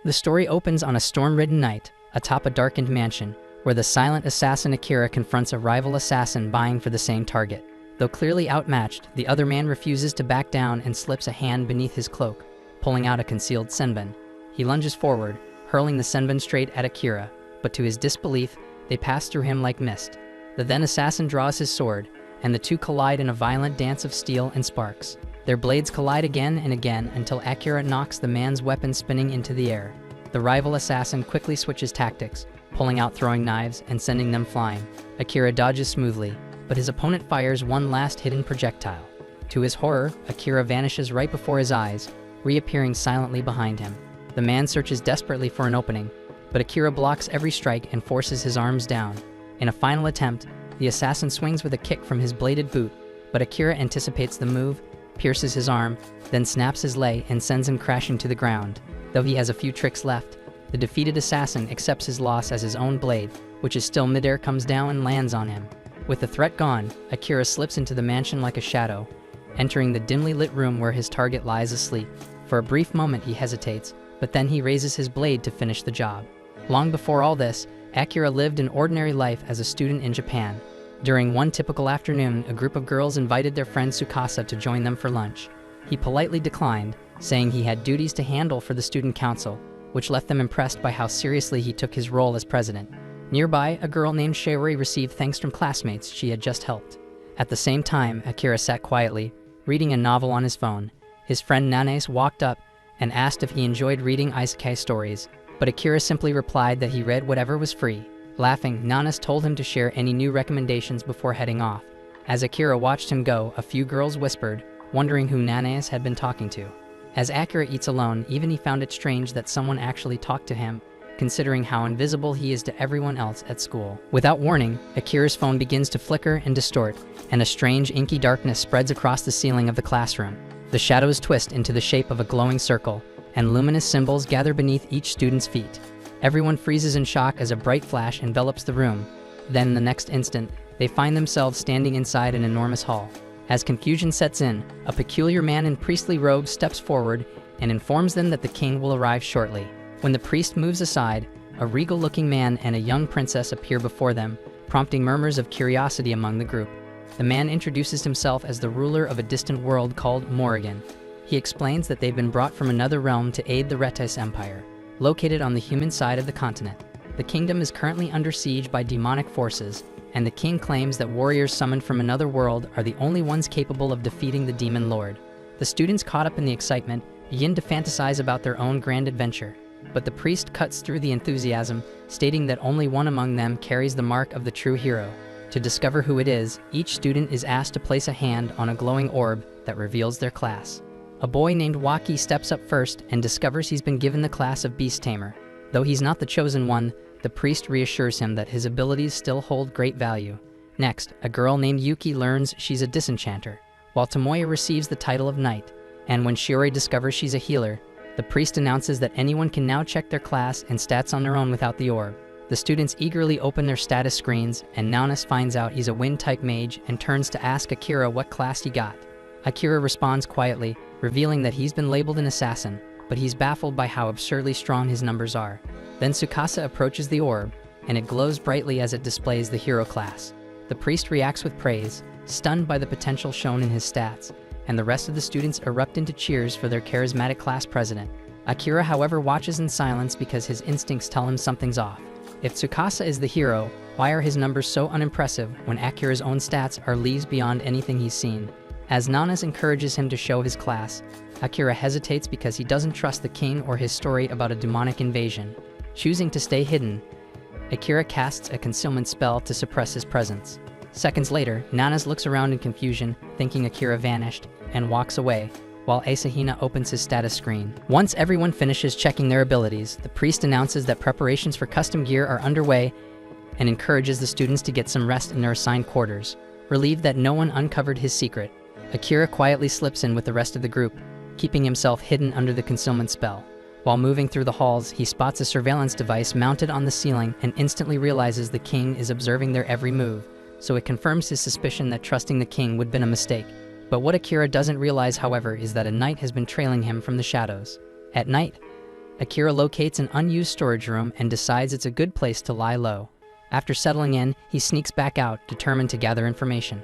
The story opens on a storm-ridden night, atop a darkened mansion, where the silent assassin Akira confronts a rival assassin vying for the same target. Though clearly outmatched, the other man refuses to back down and slips a hand beneath his cloak, pulling out a concealed senbon. He lunges forward, hurling the senbon straight at Akira, but to his disbelief, they pass through him like mist. The then assassin draws his sword, and the two collide in a violent dance of steel and sparks. Their blades collide again and again until Akira knocks the man's weapon spinning into the air. The rival assassin quickly switches tactics, pulling out throwing knives and sending them flying. Akira dodges smoothly, but his opponent fires one last hidden projectile. To his horror, Akira vanishes right before his eyes, reappearing silently behind him. The man searches desperately for an opening, but Akira blocks every strike and forces his arms down. In a final attempt, the assassin swings with a kick from his bladed boot, but Akira anticipates the move, pierces his arm, then snaps his leg and sends him crashing to the ground. Though he has a few tricks left, the defeated assassin accepts his loss as his own blade, which is still midair, comes down and lands on him. With the threat gone, Akira slips into the mansion like a shadow, entering the dimly lit room where his target lies asleep. For a brief moment he hesitates, but then he raises his blade to finish the job. Long before all this, Akira lived an ordinary life as a student in Japan. During one typical afternoon, a group of girls invited their friend Tsukasa to join them for lunch. He politely declined, saying he had duties to handle for the student council, which left them impressed by how seriously he took his role as president. Nearby, a girl named Shiori received thanks from classmates she had just helped. At the same time, Akira sat quietly, reading a novel on his phone. His friend Nanes walked up and asked if he enjoyed reading isekai stories, but Akira simply replied that he read whatever was free. Laughing, Nanes told him to share any new recommendations before heading off. As Akira watched him go, a few girls whispered, wondering who Nanes had been talking to. As Akira eats alone, even he found it strange that someone actually talked to him, considering how invisible he is to everyone else at school. Without warning, Akira's phone begins to flicker and distort, and a strange inky darkness spreads across the ceiling of the classroom. The shadows twist into the shape of a glowing circle, and luminous symbols gather beneath each student's feet. Everyone freezes in shock as a bright flash envelops the room. Then, the next instant, they find themselves standing inside an enormous hall. As confusion sets in, a peculiar man in priestly robes steps forward and informs them that the king will arrive shortly. When the priest moves aside, a regal-looking man and a young princess appear before them, prompting murmurs of curiosity among the group. The man introduces himself as the ruler of a distant world called Morrigan. He explains that they've been brought from another realm to aid the Retis Empire, located on the human side of the continent. The kingdom is currently under siege by demonic forces, and the king claims that warriors summoned from another world are the only ones capable of defeating the demon lord. The students, caught up in the excitement, begin to fantasize about their own grand adventure, but the priest cuts through the enthusiasm, stating that only one among them carries the mark of the true hero. To discover who it is, each student is asked to place a hand on a glowing orb that reveals their class. A boy named Waki steps up first and discovers he's been given the class of Beast Tamer. Though he's not the chosen one, the priest reassures him that his abilities still hold great value. Next, a girl named Yuki learns she's a disenchanter, while Tomoya receives the title of knight. And when Shiori discovers she's a healer, the priest announces that anyone can now check their class and stats on their own without the orb. The students eagerly open their status screens, and Nanas finds out he's a wind-type mage and turns to ask Akira what class he got. Akira responds quietly, revealing that he's been labeled an assassin, but he's baffled by how absurdly strong his numbers are. Then Tsukasa approaches the orb, and it glows brightly as it displays the hero class. The priest reacts with praise, stunned by the potential shown in his stats, and the rest of the students erupt into cheers for their charismatic class president. Akira, however, watches in silence because his instincts tell him something's off. If Tsukasa is the hero, why are his numbers so unimpressive when Akira's own stats are leagues beyond anything he's seen? As Nanas encourages him to show his class, Akira hesitates because he doesn't trust the king or his story about a demonic invasion. Choosing to stay hidden, Akira casts a concealment spell to suppress his presence. Seconds later, Nanas looks around in confusion, thinking Akira vanished, and walks away, while Asahina opens his status screen. Once everyone finishes checking their abilities, the priest announces that preparations for custom gear are underway and encourages the students to get some rest in their assigned quarters. Relieved that no one uncovered his secret, Akira quietly slips in with the rest of the group, keeping himself hidden under the concealment spell. While moving through the halls, he spots a surveillance device mounted on the ceiling and instantly realizes the king is observing their every move, so it confirms his suspicion that trusting the king would have been a mistake. But what Akira doesn't realize, however, is that a knight has been trailing him from the shadows. At night, Akira locates an unused storage room and decides it's a good place to lie low. After settling in, he sneaks back out, determined to gather information.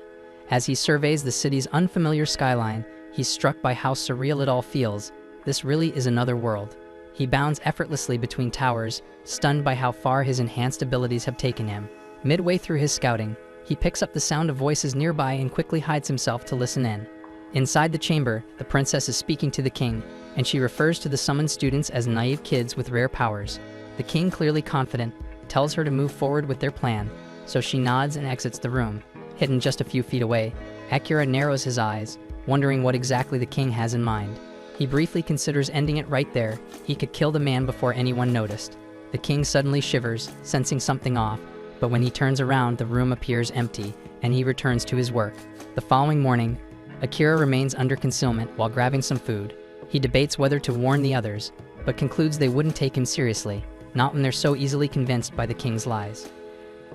As he surveys the city's unfamiliar skyline, he's struck by how surreal it all feels. This really is another world. He bounds effortlessly between towers, stunned by how far his enhanced abilities have taken him. Midway through his scouting, he picks up the sound of voices nearby and quickly hides himself to listen in. Inside the chamber, the princess is speaking to the king, and she refers to the summoned students as naive kids with rare powers. The king, clearly confident, tells her to move forward with their plan, so she nods and exits the room. Hidden just a few feet away, Akira narrows his eyes, wondering what exactly the king has in mind. He briefly considers ending it right there. He could kill the man before anyone noticed. The king suddenly shivers, sensing something off, but when he turns around, the room appears empty, and he returns to his work. The following morning, Akira remains under concealment while grabbing some food. He debates whether to warn the others, but concludes they wouldn't take him seriously, not when they're so easily convinced by the king's lies.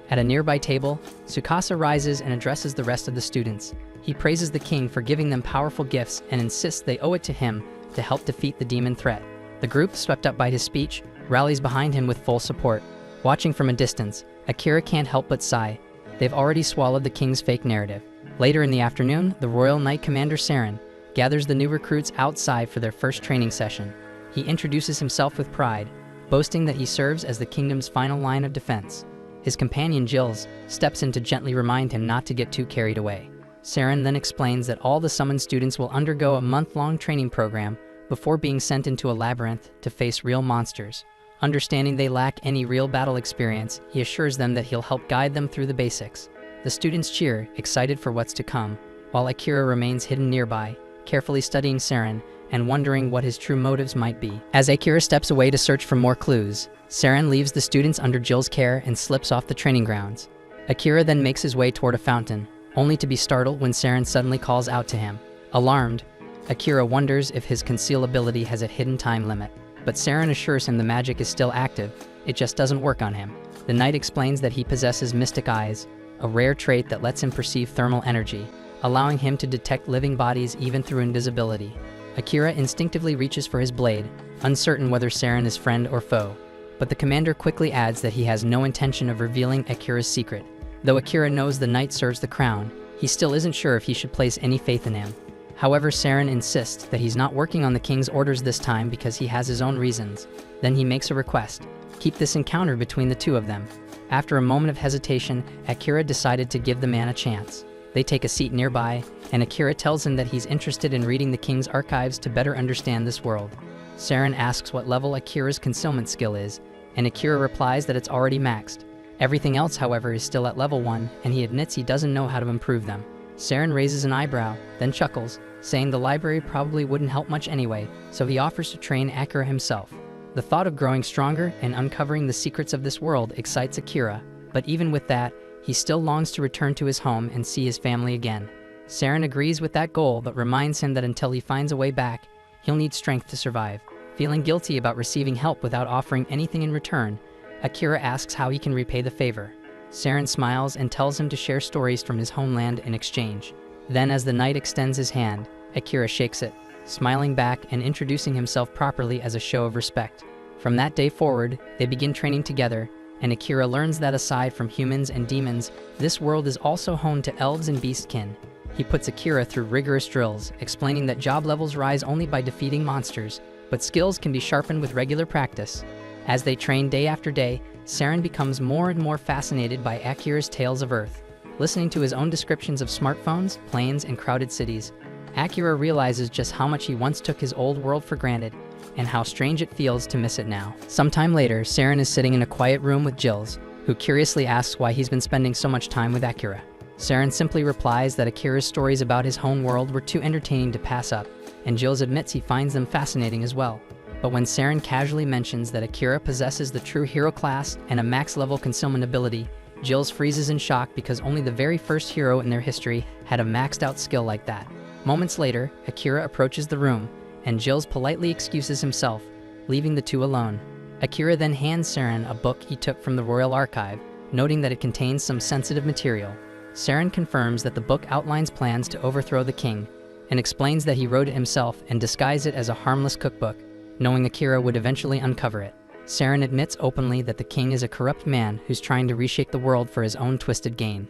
At a nearby table, Tsukasa rises and addresses the rest of the students. He praises the king for giving them powerful gifts and insists they owe it to him to help defeat the demon threat. The group, swept up by his speech, rallies behind him with full support. Watching from a distance, Akira can't help but sigh. They've already swallowed the king's fake narrative. Later in the afternoon, the Royal Knight Commander Saren gathers the new recruits outside for their first training session. He introduces himself with pride, boasting that he serves as the kingdom's final line of defense. His companion Jills steps in to gently remind him not to get too carried away. Saren then explains that all the summoned students will undergo a month-long training program before being sent into a labyrinth to face real monsters. Understanding they lack any real battle experience, he assures them that he'll help guide them through the basics. The students cheer, excited for what's to come, while Akira remains hidden nearby, carefully studying Saren and wondering what his true motives might be. As Akira steps away to search for more clues, Saren leaves the students under Jill's care and slips off the training grounds. Akira then makes his way toward a fountain, only to be startled when Saren suddenly calls out to him. Alarmed, Akira wonders if his conceal ability has a hidden time limit, but Saren assures him the magic is still active, it just doesn't work on him. The knight explains that he possesses mystic eyes, a rare trait that lets him perceive thermal energy, allowing him to detect living bodies even through invisibility. Akira instinctively reaches for his blade, uncertain whether Saren is friend or foe, but the commander quickly adds that he has no intention of revealing Akira's secret. Though Akira knows the knight serves the crown, he still isn't sure if he should place any faith in him. However, Saren insists that he's not working on the king's orders this time because he has his own reasons. Then he makes a request: keep this encounter between the two of them. After a moment of hesitation, Akira decided to give the man a chance. They take a seat nearby, and Akira tells him that he's interested in reading the king's archives to better understand this world. Saren asks what level Akira's concealment skill is, and Akira replies that it's already maxed. Everything else, however, is still at level 1, and he admits he doesn't know how to improve them. Saren raises an eyebrow, then chuckles, saying the library probably wouldn't help much anyway, so he offers to train Akira himself. The thought of growing stronger and uncovering the secrets of this world excites Akira, but even with that, he still longs to return to his home and see his family again. Saren agrees with that goal, but reminds him that until he finds a way back, he'll need strength to survive. Feeling guilty about receiving help without offering anything in return, Akira asks how he can repay the favor. Saren smiles and tells him to share stories from his homeland in exchange. Then, as the knight extends his hand, Akira shakes it, smiling back and introducing himself properly as a show of respect. From that day forward, they begin training together, and Akira learns that aside from humans and demons, this world is also home to elves and beastkin. He puts Akira through rigorous drills, explaining that job levels rise only by defeating monsters, but skills can be sharpened with regular practice. As they train day after day, Saren becomes more and more fascinated by Akira's tales of Earth. Listening to his own descriptions of smartphones, planes, and crowded cities, Akira realizes just how much he once took his old world for granted, and how strange it feels to miss it now. Sometime later, Saren is sitting in a quiet room with Jills, who curiously asks why he's been spending so much time with Akira. Saren simply replies that Akira's stories about his home world were too entertaining to pass up, and Jills admits he finds them fascinating as well. But when Saren casually mentions that Akira possesses the true hero class and a max-level concealment ability, Jills freezes in shock because only the very first hero in their history had a maxed-out skill like that. Moments later, Akira approaches the room, and Jills politely excuses himself, leaving the two alone. Akira then hands Saren a book he took from the Royal Archive, noting that it contains some sensitive material. Saren confirms that the book outlines plans to overthrow the king, and explains that he wrote it himself and disguised it as a harmless cookbook. knowing Akira would eventually uncover it. Saren admits openly that the king is a corrupt man who's trying to reshape the world for his own twisted gain.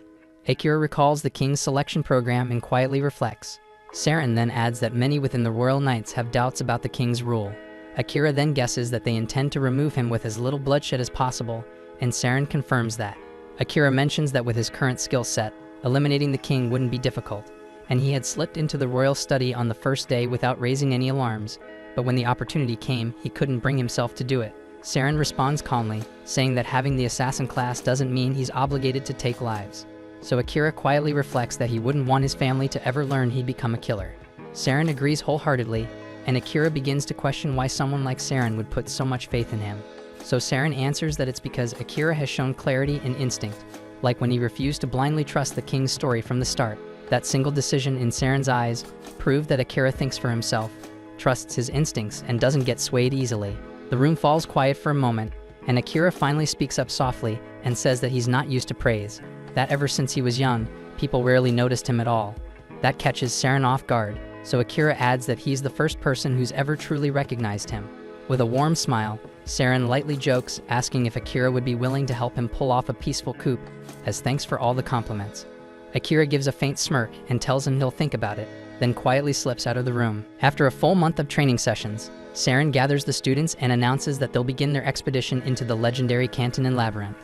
Akira recalls the king's selection program and quietly reflects. Saren then adds that many within the royal knights have doubts about the king's rule. Akira then guesses that they intend to remove him with as little bloodshed as possible, and Saren confirms that. Akira mentions that with his current skill set, eliminating the king wouldn't be difficult, and he had slipped into the royal study on the first day without raising any alarms, but when the opportunity came, he couldn't bring himself to do it. Saren responds calmly, saying that having the assassin class doesn't mean he's obligated to take lives. So Akira quietly reflects that he wouldn't want his family to ever learn he'd become a killer. Saren agrees wholeheartedly, and Akira begins to question why someone like Saren would put so much faith in him. So Saren answers that it's because Akira has shown clarity and instinct, like when he refused to blindly trust the king's story from the start. That single decision in Saren's eyes proved that Akira thinks for himself, trusts his instincts, and doesn't get swayed easily. The room falls quiet for a moment, and Akira finally speaks up softly and says that he's not used to praise, that ever since he was young, people rarely noticed him at all. That catches Saren off guard, so Akira adds that he's the first person who's ever truly recognized him. With a warm smile, Saren lightly jokes, asking if Akira would be willing to help him pull off a peaceful coup, as thanks for all the compliments. Akira gives a faint smirk and tells him he'll think about it, then quietly slips out of the room. After a full month of training sessions, Saren gathers the students and announces that they'll begin their expedition into the legendary Canton and Labyrinth.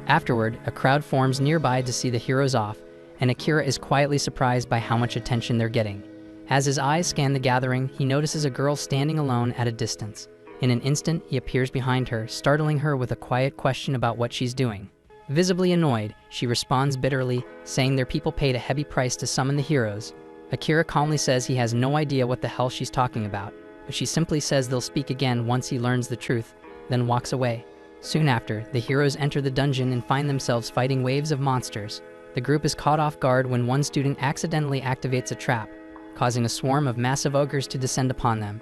Afterward, a crowd forms nearby to see the heroes off, and Akira is quietly surprised by how much attention they're getting. As his eyes scan the gathering, he notices a girl standing alone at a distance. In an instant, he appears behind her, startling her with a quiet question about what she's doing. Visibly annoyed, she responds bitterly, saying their people paid a heavy price to summon the heroes. Akira calmly says he has no idea what the hell she's talking about, but she simply says they'll speak again once he learns the truth, then walks away. Soon after, the heroes enter the dungeon and find themselves fighting waves of monsters. The group is caught off guard when one student accidentally activates a trap, causing a swarm of massive ogres to descend upon them.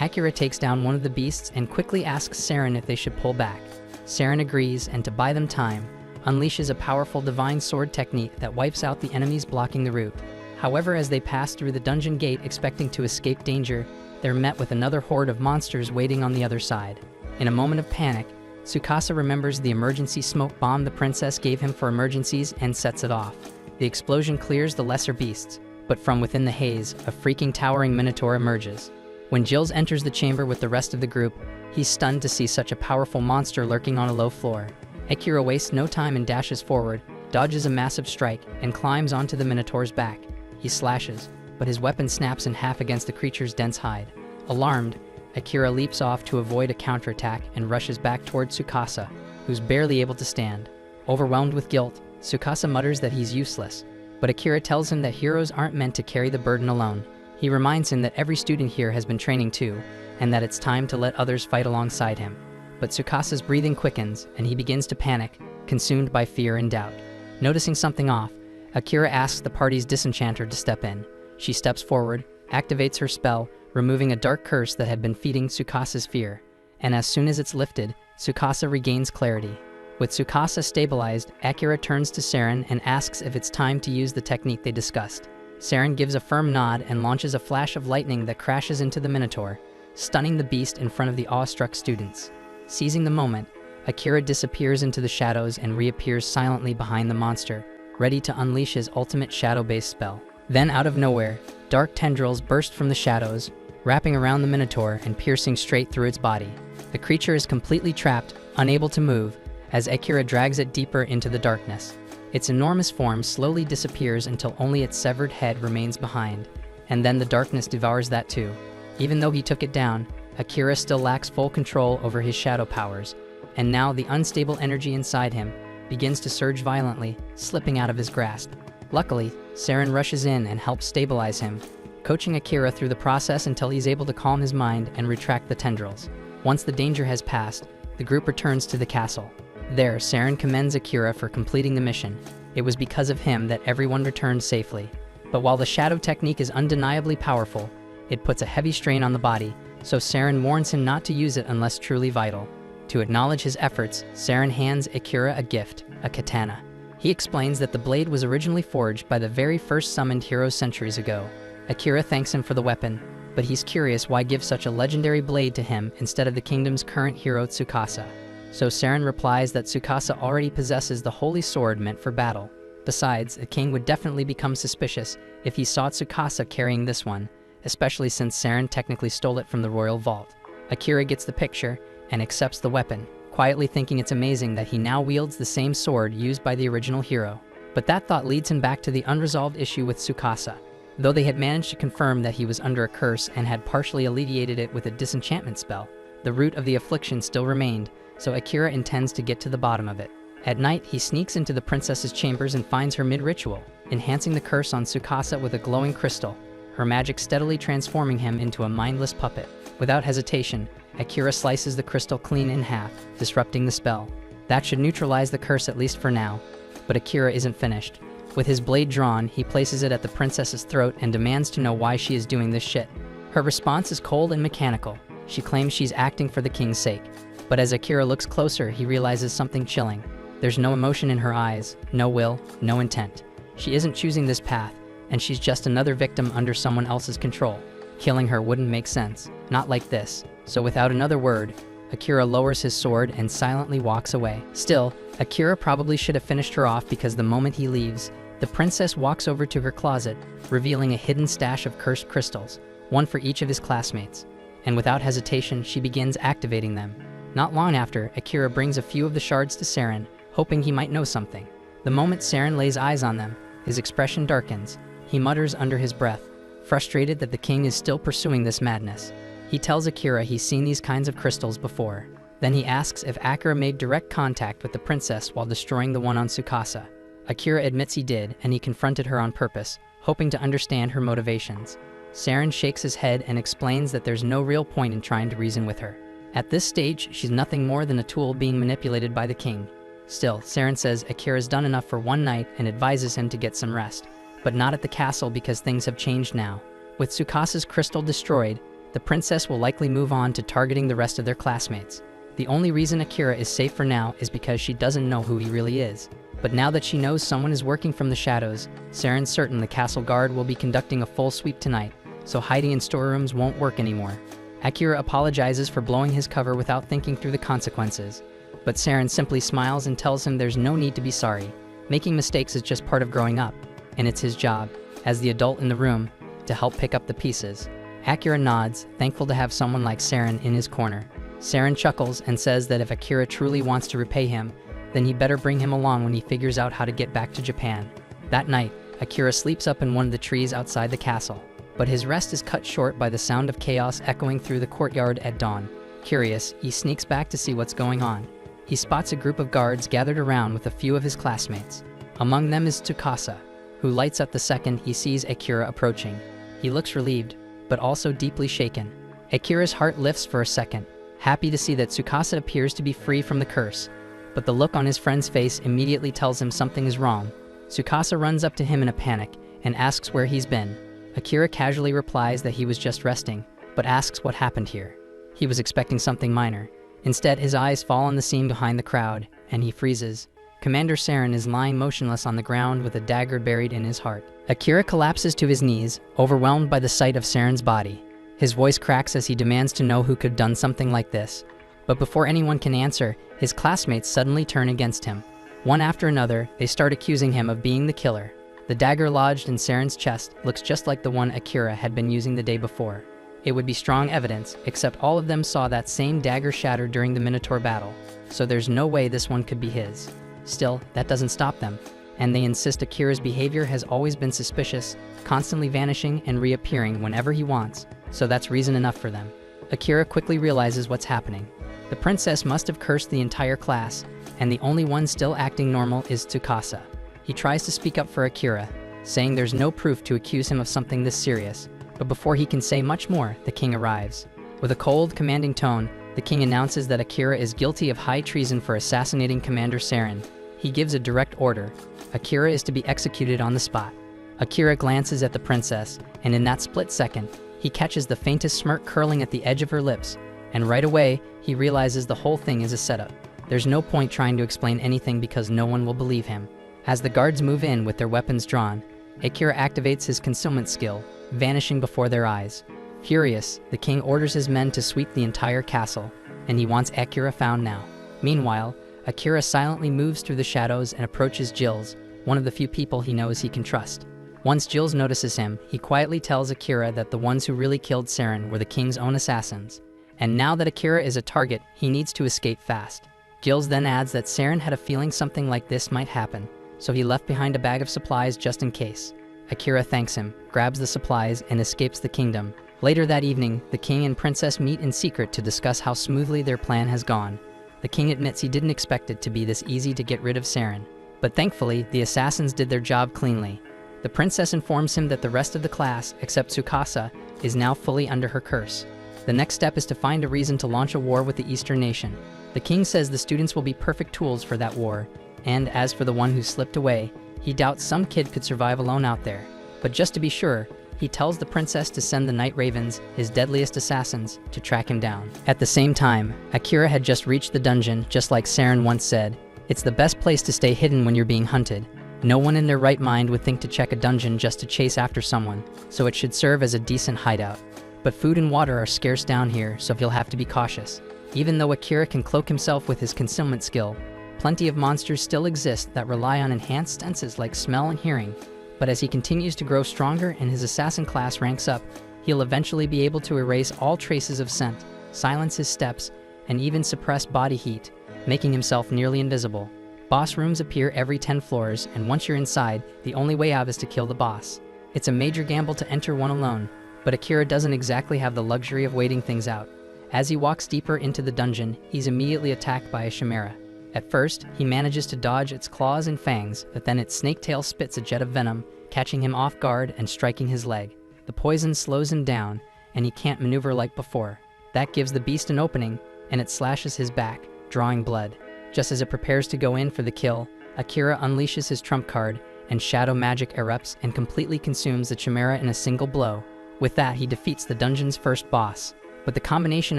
Akira takes down one of the beasts and quickly asks Saren if they should pull back. Saren agrees, and to buy them time, unleashes a powerful divine sword technique that wipes out the enemies blocking the route. However, as they pass through the dungeon gate expecting to escape danger, they're met with another horde of monsters waiting on the other side. In a moment of panic, Tsukasa remembers the emergency smoke bomb the princess gave him for emergencies and sets it off. The explosion clears the lesser beasts, but from within the haze, a freaking towering minotaur emerges. When Jills enters the chamber with the rest of the group, he's stunned to see such a powerful monster lurking on a low floor. Akira wastes no time and dashes forward, dodges a massive strike, and climbs onto the minotaur's back. He slashes, but his weapon snaps in half against the creature's dense hide. Alarmed, Akira leaps off to avoid a counterattack and rushes back toward Tsukasa, who's barely able to stand. Overwhelmed with guilt, Tsukasa mutters that he's useless, but Akira tells him that heroes aren't meant to carry the burden alone. He reminds him that every student here has been training too, and that it's time to let others fight alongside him. But Tsukasa's breathing quickens, and he begins to panic, consumed by fear and doubt. Noticing something off, Akira asks the party's disenchanter to step in. She steps forward, activates her spell, removing a dark curse that had been feeding Tsukasa's fear, and as soon as it's lifted, Tsukasa regains clarity. With Tsukasa stabilized, Akira turns to Saren and asks if it's time to use the technique they discussed. Saren gives a firm nod and launches a flash of lightning that crashes into the Minotaur, stunning the beast in front of the awestruck students. Seizing the moment, Akira disappears into the shadows and reappears silently behind the monster, ready to unleash his ultimate shadow-based spell. Then out of nowhere, dark tendrils burst from the shadows, wrapping around the Minotaur and piercing straight through its body. The creature is completely trapped, unable to move, as Akira drags it deeper into the darkness. Its enormous form slowly disappears until only its severed head remains behind, and then the darkness devours that too. Even though he took it down, Akira still lacks full control over his shadow powers, and now the unstable energy inside him begins to surge violently, slipping out of his grasp. Luckily, Saren rushes in and helps stabilize him, coaching Akira through the process until he's able to calm his mind and retract the tendrils. Once the danger has passed, the group returns to the castle. There, Saren commends Akira for completing the mission. It was because of him that everyone returned safely. But while the shadow technique is undeniably powerful, it puts a heavy strain on the body, so Saren warns him not to use it unless truly vital. To acknowledge his efforts, Saren hands Akira a gift, a katana. He explains that the blade was originally forged by the very first summoned hero centuries ago. Akira thanks him for the weapon, but he's curious why give such a legendary blade to him instead of the kingdom's current hero Tsukasa. So Saren replies that Tsukasa already possesses the holy sword meant for battle. Besides, the king would definitely become suspicious if he saw Tsukasa carrying this one, especially since Saren technically stole it from the royal vault. Akira gets the picture and accepts the weapon, quietly thinking it's amazing that he now wields the same sword used by the original hero. But that thought leads him back to the unresolved issue with Tsukasa. Though they had managed to confirm that he was under a curse and had partially alleviated it with a disenchantment spell, the root of the affliction still remained, so Akira intends to get to the bottom of it. At night, he sneaks into the princess's chambers and finds her mid-ritual, enhancing the curse on Tsukasa with a glowing crystal, her magic steadily transforming him into a mindless puppet. Without hesitation, Akira slices the crystal clean in half, disrupting the spell. That should neutralize the curse at least for now. But Akira isn't finished. With his blade drawn, he places it at the princess's throat and demands to know why she is doing this shit. Her response is cold and mechanical. She claims she's acting for the king's sake. But as Akira looks closer, he realizes something chilling. There's no emotion in her eyes, no will, no intent. She isn't choosing this path, and she's just another victim under someone else's control. Killing her wouldn't make sense, not like this. So without another word, Akira lowers his sword and silently walks away. Still, Akira probably should have finished her off because the moment he leaves, the princess walks over to her closet, revealing a hidden stash of cursed crystals, one for each of his classmates. And without hesitation, she begins activating them. Not long after, Akira brings a few of the shards to Saren, hoping he might know something. The moment Saren lays eyes on them, his expression darkens. He mutters under his breath, frustrated that the king is still pursuing this madness. He tells Akira he's seen these kinds of crystals before. Then he asks if Akira made direct contact with the princess while destroying the one on Tsukasa. Akira admits he did, and he confronted her on purpose, hoping to understand her motivations. Saren shakes his head and explains that there's no real point in trying to reason with her. At this stage, she's nothing more than a tool being manipulated by the king. Still, Saren says Akira's done enough for one night and advises him to get some rest. But not at the castle because things have changed now. With Tsukasa's crystal destroyed, the princess will likely move on to targeting the rest of their classmates. The only reason Akira is safe for now is because she doesn't know who he really is. But now that she knows someone is working from the shadows, Saren's certain the castle guard will be conducting a full sweep tonight, so hiding in storerooms won't work anymore. Akira apologizes for blowing his cover without thinking through the consequences. But Saren simply smiles and tells him there's no need to be sorry. Making mistakes is just part of growing up, and it's his job, as the adult in the room, to help pick up the pieces. Akira nods, thankful to have someone like Saren in his corner. Saren chuckles and says that if Akira truly wants to repay him, then he better bring him along when he figures out how to get back to Japan. That night, Akira sleeps up in one of the trees outside the castle, but his rest is cut short by the sound of chaos echoing through the courtyard at dawn. Curious, he sneaks back to see what's going on. He spots a group of guards gathered around with a few of his classmates. Among them is Tsukasa, who lights up the second he sees Akira approaching. He looks relieved, but also deeply shaken. Akira's heart lifts for a second, happy to see that Tsukasa appears to be free from the curse. But the look on his friend's face immediately tells him something is wrong. Tsukasa runs up to him in a panic and asks where he's been. Akira casually replies that he was just resting, but asks what happened here. He was expecting something minor. Instead, his eyes fall on the scene behind the crowd, and he freezes. Commander Saren is lying motionless on the ground with a dagger buried in his heart. Akira collapses to his knees, overwhelmed by the sight of Saren's body. His voice cracks as he demands to know who could have done something like this. But before anyone can answer, his classmates suddenly turn against him. One after another, they start accusing him of being the killer. The dagger lodged in Saren's chest looks just like the one Akira had been using the day before. It would be strong evidence, except all of them saw that same dagger shatter during the Minotaur battle, so there's no way this one could be his. Still, that doesn't stop them, and they insist Akira's behavior has always been suspicious, constantly vanishing and reappearing whenever he wants, so that's reason enough for them. Akira quickly realizes what's happening. The princess must have cursed the entire class, and the only one still acting normal is Tsukasa. He tries to speak up for Akira, saying there's no proof to accuse him of something this serious, but before he can say much more, the king arrives. With a cold, commanding tone, the king announces that Akira is guilty of high treason for assassinating Commander Saren. He gives a direct order. Akira is to be executed on the spot. Akira glances at the princess, and in that split second, he catches the faintest smirk curling at the edge of her lips, and right away, he realizes the whole thing is a setup. There's no point trying to explain anything because no one will believe him. As the guards move in with their weapons drawn, Akira activates his concealment skill, vanishing before their eyes. Furious, the king orders his men to sweep the entire castle, and he wants Akira found now. Meanwhile, Akira silently moves through the shadows and approaches Jills, one of the few people he knows he can trust. Once Jills notices him, he quietly tells Akira that the ones who really killed Saren were the king's own assassins, and now that Akira is a target, he needs to escape fast. Jills then adds that Saren had a feeling something like this might happen, so he left behind a bag of supplies just in case. Akira thanks him, grabs the supplies, and escapes the kingdom. Later that evening, the king and princess meet in secret to discuss how smoothly their plan has gone. The king admits he didn't expect it to be this easy to get rid of Saren, but thankfully, the assassins did their job cleanly. The princess informs him that the rest of the class, except Tsukasa, is now fully under her curse. The next step is to find a reason to launch a war with the Eastern nation. The king says the students will be perfect tools for that war, and as for the one who slipped away, he doubts some kid could survive alone out there. But just to be sure, he tells the princess to send the Night Ravens, his deadliest assassins, to track him down. At the same time, Akira had just reached the dungeon, just like Saren once said. It's the best place to stay hidden when you're being hunted. No one in their right mind would think to check a dungeon just to chase after someone, so it should serve as a decent hideout. But food and water are scarce down here, so he'll have to be cautious. Even though Akira can cloak himself with his concealment skill, plenty of monsters still exist that rely on enhanced senses like smell and hearing. But as he continues to grow stronger and his assassin class ranks up, he'll eventually be able to erase all traces of scent, silence his steps, and even suppress body heat, making himself nearly invisible. Boss rooms appear every 10 floors, and once you're inside, the only way out is to kill the boss. It's a major gamble to enter one alone, but Akira doesn't exactly have the luxury of waiting things out. As he walks deeper into the dungeon, he's immediately attacked by a chimera. At first, he manages to dodge its claws and fangs, but then its snake tail spits a jet of venom, catching him off guard and striking his leg. The poison slows him down, and he can't maneuver like before. That gives the beast an opening, and it slashes his back, drawing blood. Just as it prepares to go in for the kill, Akira unleashes his trump card, and shadow magic erupts and completely consumes the chimera in a single blow. With that, he defeats the dungeon's first boss. But the combination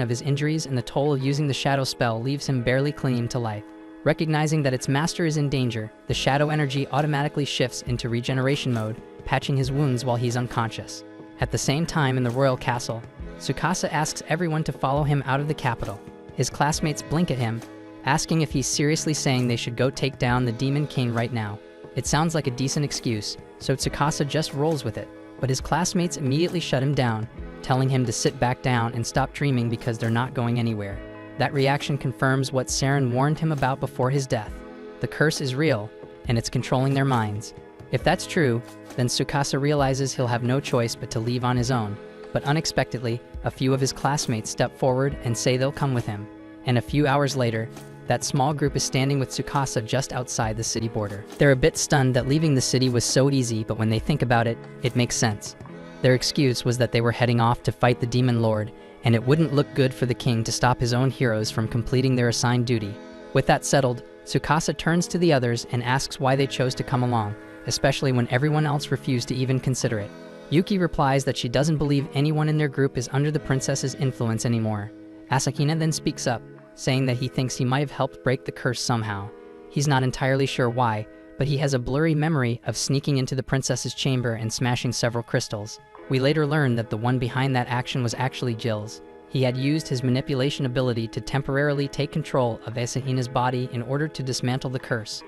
of his injuries and the toll of using the shadow spell leaves him barely clinging to life. Recognizing that its master is in danger, the shadow energy automatically shifts into regeneration mode, patching his wounds while he's unconscious. At the same time in the royal castle, Tsukasa asks everyone to follow him out of the capital. His classmates blink at him, asking if he's seriously saying they should go take down the Demon King right now. It sounds like a decent excuse, so Tsukasa just rolls with it, but his classmates immediately shut him down, telling him to sit back down and stop dreaming because they're not going anywhere. That reaction confirms what Saren warned him about before his death. The curse is real, and it's controlling their minds. If that's true, then Tsukasa realizes he'll have no choice but to leave on his own. But unexpectedly, a few of his classmates step forward and say they'll come with him. And a few hours later, that small group is standing with Tsukasa just outside the city border. They're a bit stunned that leaving the city was so easy, but when they think about it, it makes sense. Their excuse was that they were heading off to fight the Demon Lord, and it wouldn't look good for the king to stop his own heroes from completing their assigned duty. With that settled, Tsukasa turns to the others and asks why they chose to come along, especially when everyone else refused to even consider it. Yuki replies that she doesn't believe anyone in their group is under the princess's influence anymore. Asahina then speaks up, saying that he thinks he might have helped break the curse somehow. He's not entirely sure why, but he has a blurry memory of sneaking into the princess's chamber and smashing several crystals. We later learn that the one behind that action was actually Jill's. He had used his manipulation ability to temporarily take control of Asahina's body in order to dismantle the curse.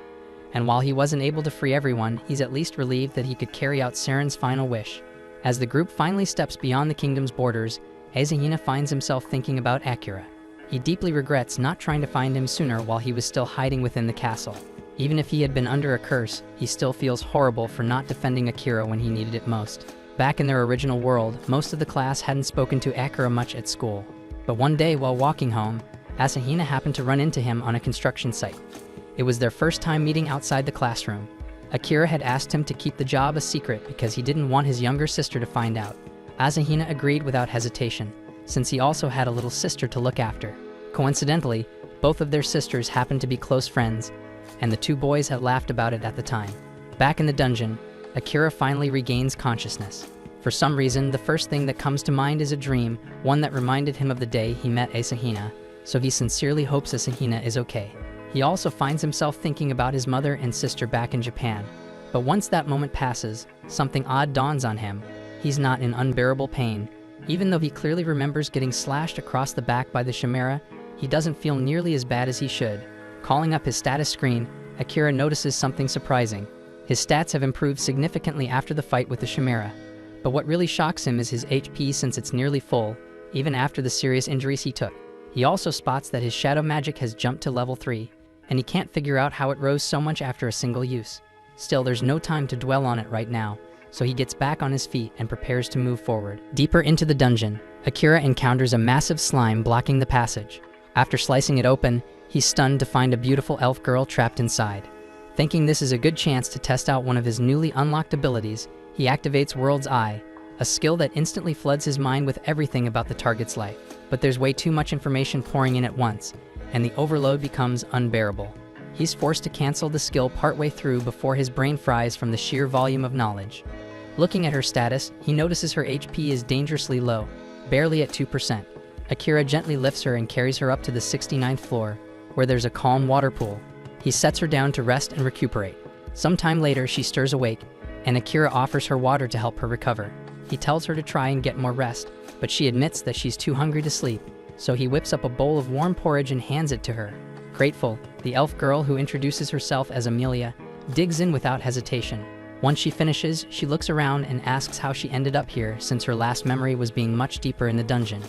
And while he wasn't able to free everyone, he's at least relieved that he could carry out Saren's final wish. As the group finally steps beyond the kingdom's borders, Asahina finds himself thinking about Akira. He deeply regrets not trying to find him sooner while he was still hiding within the castle. Even if he had been under a curse, he still feels horrible for not defending Akira when he needed it most. Back in their original world, most of the class hadn't spoken to Akira much at school. But one day while walking home, Asahina happened to run into him on a construction site. It was their first time meeting outside the classroom. Akira had asked him to keep the job a secret because he didn't want his younger sister to find out. Asahina agreed without hesitation, since he also had a little sister to look after. Coincidentally, both of their sisters happened to be close friends, and the two boys had laughed about it at the time. Back in the dungeon, Akira finally regains consciousness. For some reason, the first thing that comes to mind is a dream, one that reminded him of the day he met Asahina, so he sincerely hopes Asahina is okay. He also finds himself thinking about his mother and sister back in Japan. But once that moment passes, something odd dawns on him. He's not in unbearable pain. Even though he clearly remembers getting slashed across the back by the chimera, he doesn't feel nearly as bad as he should. Calling up his status screen, Akira notices something surprising. His stats have improved significantly after the fight with the chimera. But what really shocks him is his HP, since it's nearly full, even after the serious injuries he took. He also spots that his shadow magic has jumped to level 3, and he can't figure out how it rose so much after a single use. Still, there's no time to dwell on it right now, so he gets back on his feet and prepares to move forward. Deeper into the dungeon, Akira encounters a massive slime blocking the passage. After slicing it open, he's stunned to find a beautiful elf girl trapped inside. Thinking this is a good chance to test out one of his newly unlocked abilities, he activates World's Eye, a skill that instantly floods his mind with everything about the target's life. But there's way too much information pouring in at once, and the overload becomes unbearable. He's forced to cancel the skill partway through before his brain fries from the sheer volume of knowledge. Looking at her status, he notices her HP is dangerously low, barely at 2%. Akira gently lifts her and carries her up to the 69th floor, where there's a calm water pool. He sets her down to rest and recuperate. Sometime later, she stirs awake, and Akira offers her water to help her recover. He tells her to try and get more rest, but she admits that she's too hungry to sleep, so he whips up a bowl of warm porridge and hands it to her. Grateful, the elf girl, who introduces herself as Amelia, digs in without hesitation. Once she finishes, she looks around and asks how she ended up here, since her last memory was being much deeper in the dungeon.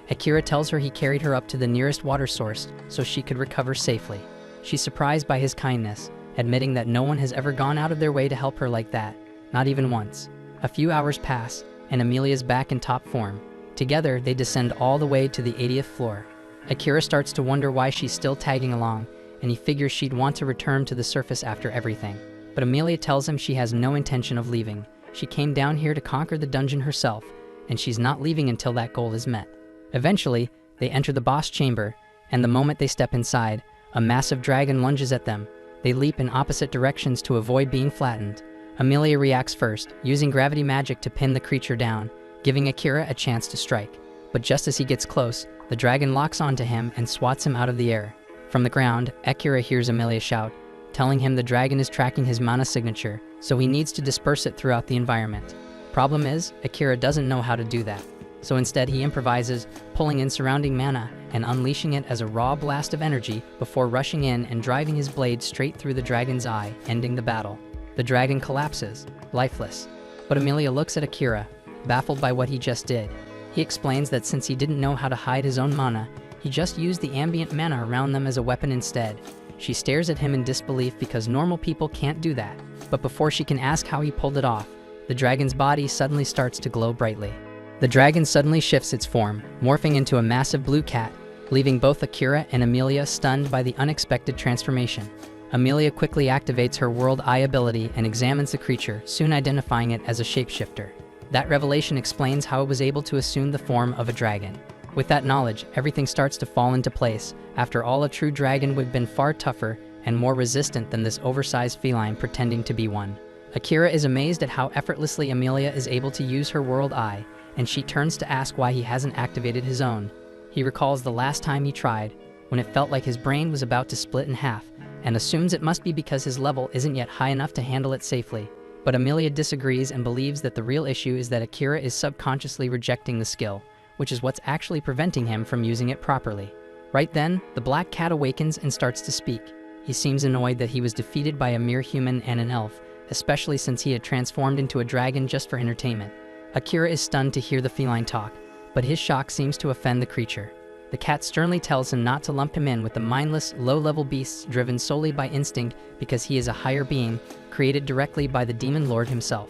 Akira tells her he carried her up to the nearest water source so she could recover safely. She's surprised by his kindness, admitting that no one has ever gone out of their way to help her like that, not even once. A few hours pass, and Amelia's back in top form. Together, they descend all the way to the 80th floor. Akira starts to wonder why she's still tagging along, and he figures she'd want to return to the surface after everything. But Amelia tells him she has no intention of leaving. She came down here to conquer the dungeon herself, and she's not leaving until that goal is met. Eventually, they enter the boss chamber, and the moment they step inside, a massive dragon lunges at them. They leap in opposite directions to avoid being flattened. Amelia reacts first, using gravity magic to pin the creature down, giving Akira a chance to strike. But just as he gets close, the dragon locks onto him and swats him out of the air. From the ground, Akira hears Amelia shout, telling him the dragon is tracking his mana signature, so he needs to disperse it throughout the environment. Problem is, Akira doesn't know how to do that. So instead he improvises, pulling in surrounding mana and unleashing it as a raw blast of energy before rushing in and driving his blade straight through the dragon's eye, ending the battle. The dragon collapses, lifeless. But Amelia looks at Akira, baffled by what he just did. He explains that since he didn't know how to hide his own mana, he just used the ambient mana around them as a weapon instead. She stares at him in disbelief because normal people can't do that. But before she can ask how he pulled it off, the dragon's body suddenly starts to glow brightly. The dragon suddenly shifts its form, morphing into a massive blue cat, leaving both Akira and Amelia stunned by the unexpected transformation. Amelia quickly activates her World Eye ability and examines the creature, soon identifying it as a shapeshifter. That revelation explains how it was able to assume the form of a dragon. With that knowledge, everything starts to fall into place. After all, a true dragon would have been far tougher and more resistant than this oversized feline pretending to be one. Akira is amazed at how effortlessly Amelia is able to use her World Eye, and she turns to ask why he hasn't activated his own. He recalls the last time he tried, when it felt like his brain was about to split in half, and assumes it must be because his level isn't yet high enough to handle it safely. But Amelia disagrees and believes that the real issue is that Akira is subconsciously rejecting the skill, which is what's actually preventing him from using it properly. Right then, the black cat awakens and starts to speak. He seems annoyed that he was defeated by a mere human and an elf, especially since he had transformed into a dragon just for entertainment. Akira is stunned to hear the feline talk, but his shock seems to offend the creature. The cat sternly tells him not to lump him in with the mindless, low-level beasts driven solely by instinct because he is a higher being, created directly by the demon lord himself.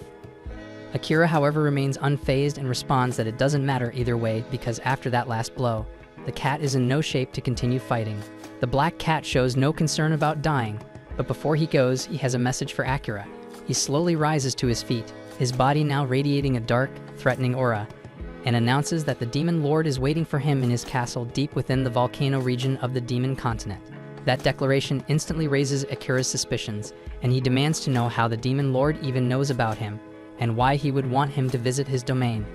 Akira, however, remains unfazed and responds that it doesn't matter either way because after that last blow, the cat is in no shape to continue fighting. The black cat shows no concern about dying, but before he goes, he has a message for Akira. He slowly rises to his feet, his body now radiating a dark, threatening aura, and announces that the demon lord is waiting for him in his castle deep within the volcano region of the demon continent. That declaration instantly raises Akira's suspicions, and he demands to know how the demon lord even knows about him, and why he would want him to visit his domain.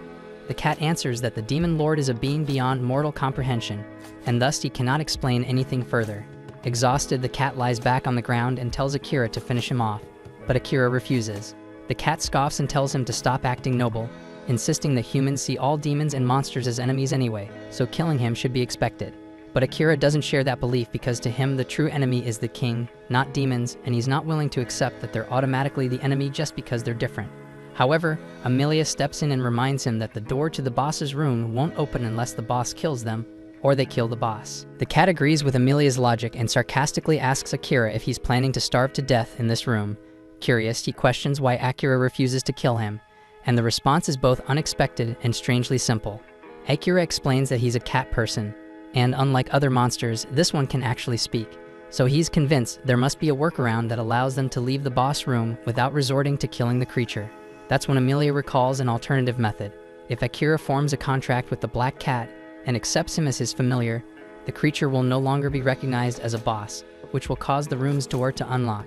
The cat answers that the demon lord is a being beyond mortal comprehension, and thus he cannot explain anything further. Exhausted, the cat lies back on the ground and tells Akira to finish him off, but Akira refuses. The cat scoffs and tells him to stop acting noble. insisting that humans see all demons and monsters as enemies anyway, so killing him should be expected. But Akira doesn't share that belief because to him the true enemy is the king, not demons, and he's not willing to accept that they're automatically the enemy just because they're different. However, Amelia steps in and reminds him that the door to the boss's room won't open unless the boss kills them, or they kill the boss. The cat agrees with Amelia's logic and sarcastically asks Akira if he's planning to starve to death in this room. Curious, he questions why Akira refuses to kill him, and the response is both unexpected and strangely simple. Akira explains that he's a cat person, and unlike other monsters, this one can actually speak. So he's convinced there must be a workaround that allows them to leave the boss room without resorting to killing the creature. That's when Amelia recalls an alternative method. If Akira forms a contract with the black cat and accepts him as his familiar, the creature will no longer be recognized as a boss, which will cause the room's door to unlock.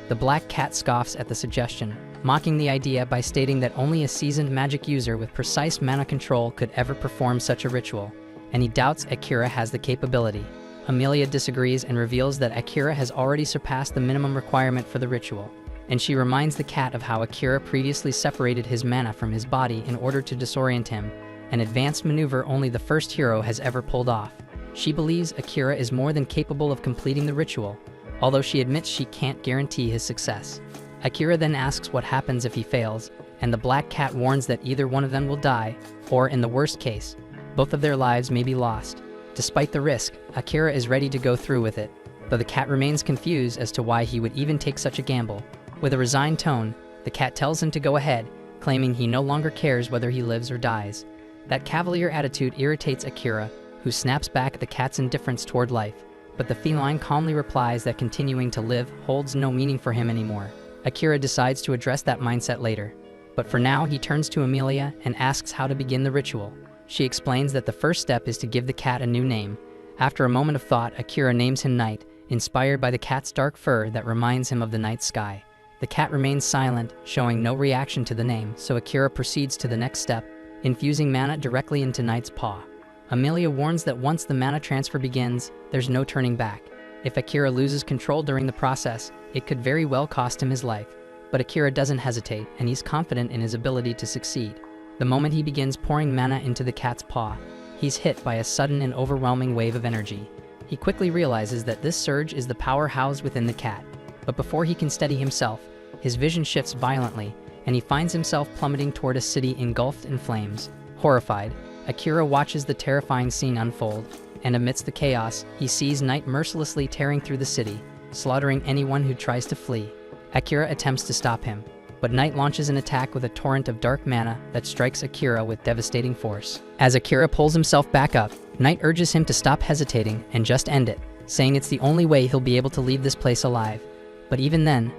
The black cat scoffs at the suggestion, mocking the idea by stating that only a seasoned magic user with precise mana control could ever perform such a ritual, and he doubts Akira has the capability. Amelia disagrees and reveals that Akira has already surpassed the minimum requirement for the ritual, and she reminds the cat of how Akira previously separated his mana from his body in order to disorient him, an advanced maneuver only the first hero has ever pulled off. She believes Akira is more than capable of completing the ritual, although she admits she can't guarantee his success. Akira then asks what happens if he fails, and the black cat warns that either one of them will die, or in the worst case, both of their lives may be lost. Despite the risk, Akira is ready to go through with it, though the cat remains confused as to why he would even take such a gamble. With a resigned tone, the cat tells him to go ahead, claiming he no longer cares whether he lives or dies. That cavalier attitude irritates Akira, who snaps back at the cat's indifference toward life, but the feline calmly replies that continuing to live holds no meaning for him anymore. Akira decides to address that mindset later, but for now he turns to Amelia and asks how to begin the ritual. She explains that the first step is to give the cat a new name. After a moment of thought, Akira names him Night, inspired by the cat's dark fur that reminds him of the night sky. The cat remains silent, showing no reaction to the name, so Akira proceeds to the next step, infusing mana directly into Night's paw. Amelia warns that once the mana transfer begins, there's no turning back. If Akira loses control during the process, it could very well cost him his life. But Akira doesn't hesitate, and he's confident in his ability to succeed. The moment he begins pouring mana into the cat's paw, he's hit by a sudden and overwhelming wave of energy. He quickly realizes that this surge is the power housed within the cat. But before he can steady himself, his vision shifts violently, and he finds himself plummeting toward a city engulfed in flames. Horrified, Akira watches the terrifying scene unfold, and amidst the chaos, he sees Night mercilessly tearing through the city, slaughtering anyone who tries to flee. Akira attempts to stop him, but Night launches an attack with a torrent of dark mana that strikes Akira with devastating force. As Akira pulls himself back up, Night urges him to stop hesitating and just end it, saying it's the only way he'll be able to leave this place alive. But even then,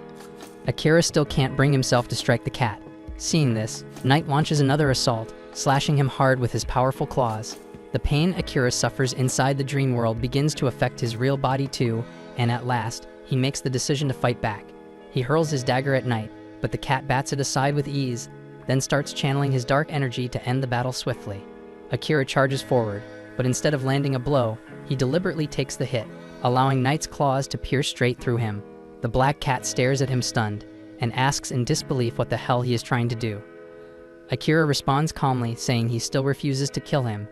Akira still can't bring himself to strike the cat. Seeing this, Night launches another assault, slashing him hard with his powerful claws. The pain Akira suffers inside the dream world begins to affect his real body too, and at last, he makes the decision to fight back. He hurls his dagger at Night, but the cat bats it aside with ease, then starts channeling his dark energy to end the battle swiftly. Akira charges forward, but instead of landing a blow, he deliberately takes the hit, allowing Night's claws to pierce straight through him. The black cat stares at him stunned, and asks in disbelief what the hell he is trying to do. Akira responds calmly, saying he still refuses to kill him,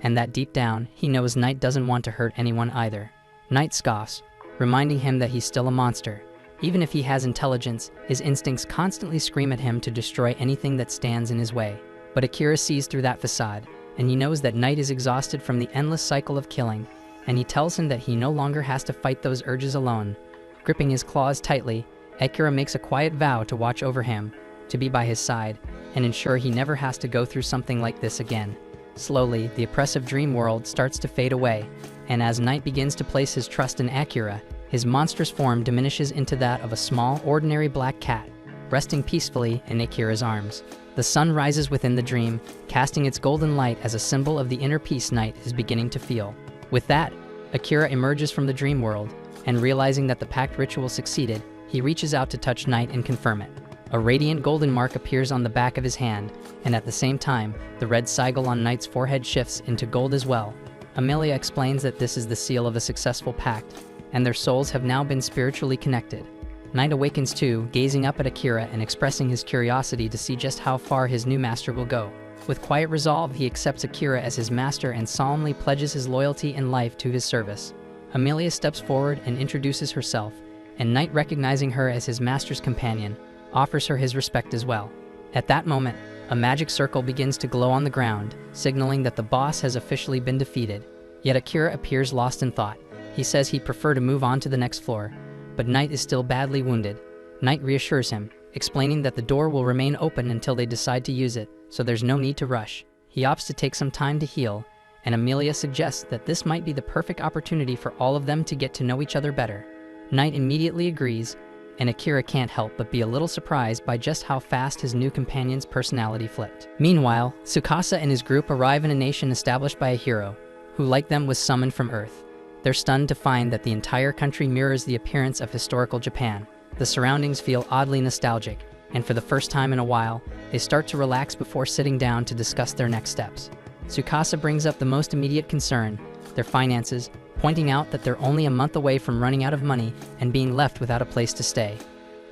and that deep down, he knows Night doesn't want to hurt anyone either. Night scoffs, reminding him that he's still a monster. Even if he has intelligence, his instincts constantly scream at him to destroy anything that stands in his way. But Akira sees through that facade, and he knows that Night is exhausted from the endless cycle of killing, and he tells him that he no longer has to fight those urges alone. Gripping his claws tightly, Akira makes a quiet vow to watch over him, to be by his side, and ensure he never has to go through something like this again. Slowly, the oppressive dream world starts to fade away, and as Night begins to place his trust in Akira, his monstrous form diminishes into that of a small, ordinary black cat, resting peacefully in Akira's arms. The sun rises within the dream, casting its golden light as a symbol of the inner peace Night is beginning to feel. With that, Akira emerges from the dream world, and realizing that the pact ritual succeeded, he reaches out to touch Night and confirm it. A radiant golden mark appears on the back of his hand, and at the same time, the red sigil on Night's forehead shifts into gold as well. Amelia explains that this is the seal of a successful pact, and their souls have now been spiritually connected. Night awakens too, gazing up at Akira and expressing his curiosity to see just how far his new master will go. With quiet resolve, he accepts Akira as his master and solemnly pledges his loyalty and life to his service. Amelia steps forward and introduces herself, and Knight, recognizing her as his master's companion, offers her his respect as well. At that moment, a magic circle begins to glow on the ground, signaling that the boss has officially been defeated. Yet Akira appears lost in thought. He says he'd prefer to move on to the next floor, but Knight is still badly wounded. Knight reassures him, explaining that the door will remain open until they decide to use it, so there's no need to rush. He opts to take some time to heal, and Amelia suggests that this might be the perfect opportunity for all of them to get to know each other better. Knight immediately agrees, and Akira can't help but be a little surprised by just how fast his new companion's personality flipped. Meanwhile, Tsukasa and his group arrive in a nation established by a hero, who like them was summoned from Earth. They're stunned to find that the entire country mirrors the appearance of historical Japan. The surroundings feel oddly nostalgic, and for the first time in a while, they start to relax before sitting down to discuss their next steps. Tsukasa brings up the most immediate concern, their finances, pointing out that they're only a month away from running out of money and being left without a place to stay.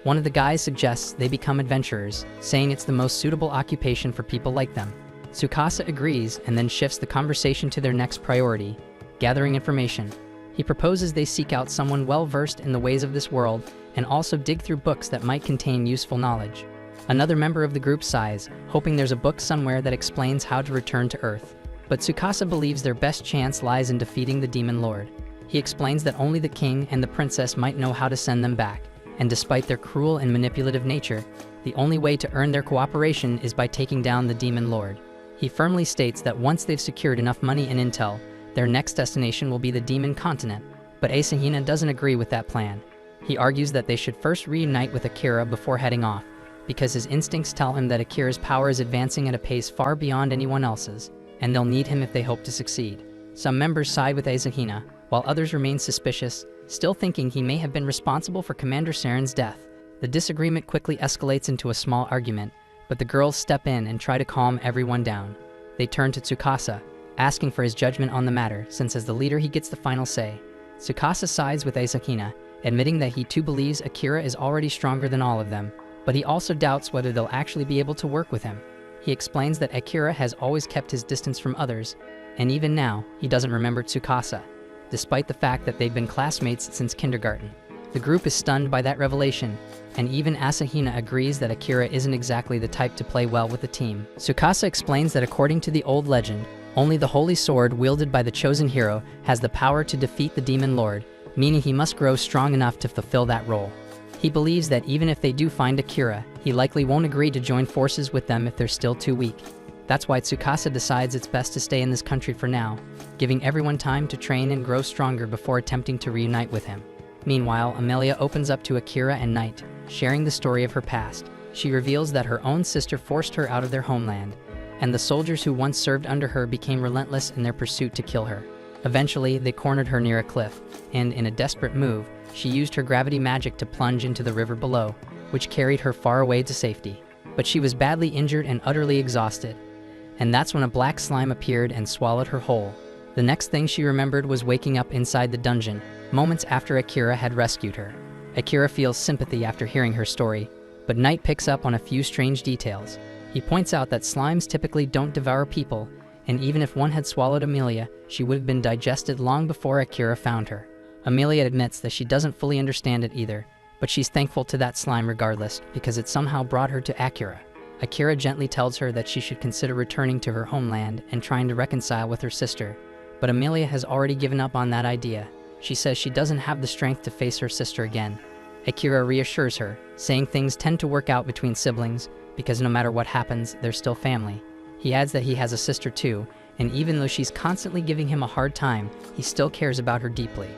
One of the guys suggests they become adventurers, saying it's the most suitable occupation for people like them. Tsukasa agrees and then shifts the conversation to their next priority, gathering information. He proposes they seek out someone well-versed in the ways of this world and also dig through books that might contain useful knowledge. Another member of the group sighs, hoping there's a book somewhere that explains how to return to Earth. But Tsukasa believes their best chance lies in defeating the Demon Lord. He explains that only the king and the princess might know how to send them back, and despite their cruel and manipulative nature, the only way to earn their cooperation is by taking down the Demon Lord. He firmly states that once they've secured enough money and intel, their next destination will be the Demon Continent, but Asahina doesn't agree with that plan. He argues that they should first reunite with Akira before heading off, because his instincts tell him that Akira's power is advancing at a pace far beyond anyone else's, and they'll need him if they hope to succeed. Some members side with Asahina, while others remain suspicious, still thinking he may have been responsible for Commander Saren's death. The disagreement quickly escalates into a small argument, but the girls step in and try to calm everyone down. They turn to Tsukasa, asking for his judgment on the matter, since as the leader he gets the final say. Tsukasa sides with Asahina, admitting that he too believes Akira is already stronger than all of them, but he also doubts whether they'll actually be able to work with him. He explains that Akira has always kept his distance from others, and even now, he doesn't remember Tsukasa, despite the fact that they've been classmates since kindergarten. The group is stunned by that revelation, and even Asahina agrees that Akira isn't exactly the type to play well with the team. Tsukasa explains that according to the old legend, only the holy sword wielded by the chosen hero has the power to defeat the Demon Lord, meaning he must grow strong enough to fulfill that role. He believes that even if they do find Akira, he likely won't agree to join forces with them if they're still too weak. That's why Tsukasa decides it's best to stay in this country for now, giving everyone time to train and grow stronger before attempting to reunite with him. Meanwhile, Amelia opens up to Akira and Knight, sharing the story of her past. She reveals that her own sister forced her out of their homeland, and the soldiers who once served under her became relentless in their pursuit to kill her. Eventually, they cornered her near a cliff, and in a desperate move, she used her gravity magic to plunge into the river below, which carried her far away to safety. But she was badly injured and utterly exhausted, and that's when a black slime appeared and swallowed her whole. The next thing she remembered was waking up inside the dungeon, moments after Akira had rescued her. Akira feels sympathy after hearing her story, but Knight picks up on a few strange details. He points out that slimes typically don't devour people, and even if one had swallowed Amelia, she would have been digested long before Akira found her. Amelia admits that she doesn't fully understand it either, but she's thankful to that slime regardless, because it somehow brought her to Akira. Akira gently tells her that she should consider returning to her homeland and trying to reconcile with her sister, but Amelia has already given up on that idea. She says she doesn't have the strength to face her sister again. Akira reassures her, saying things tend to work out between siblings, because no matter what happens, they're still family. He adds that he has a sister too, and even though she's constantly giving him a hard time, he still cares about her deeply.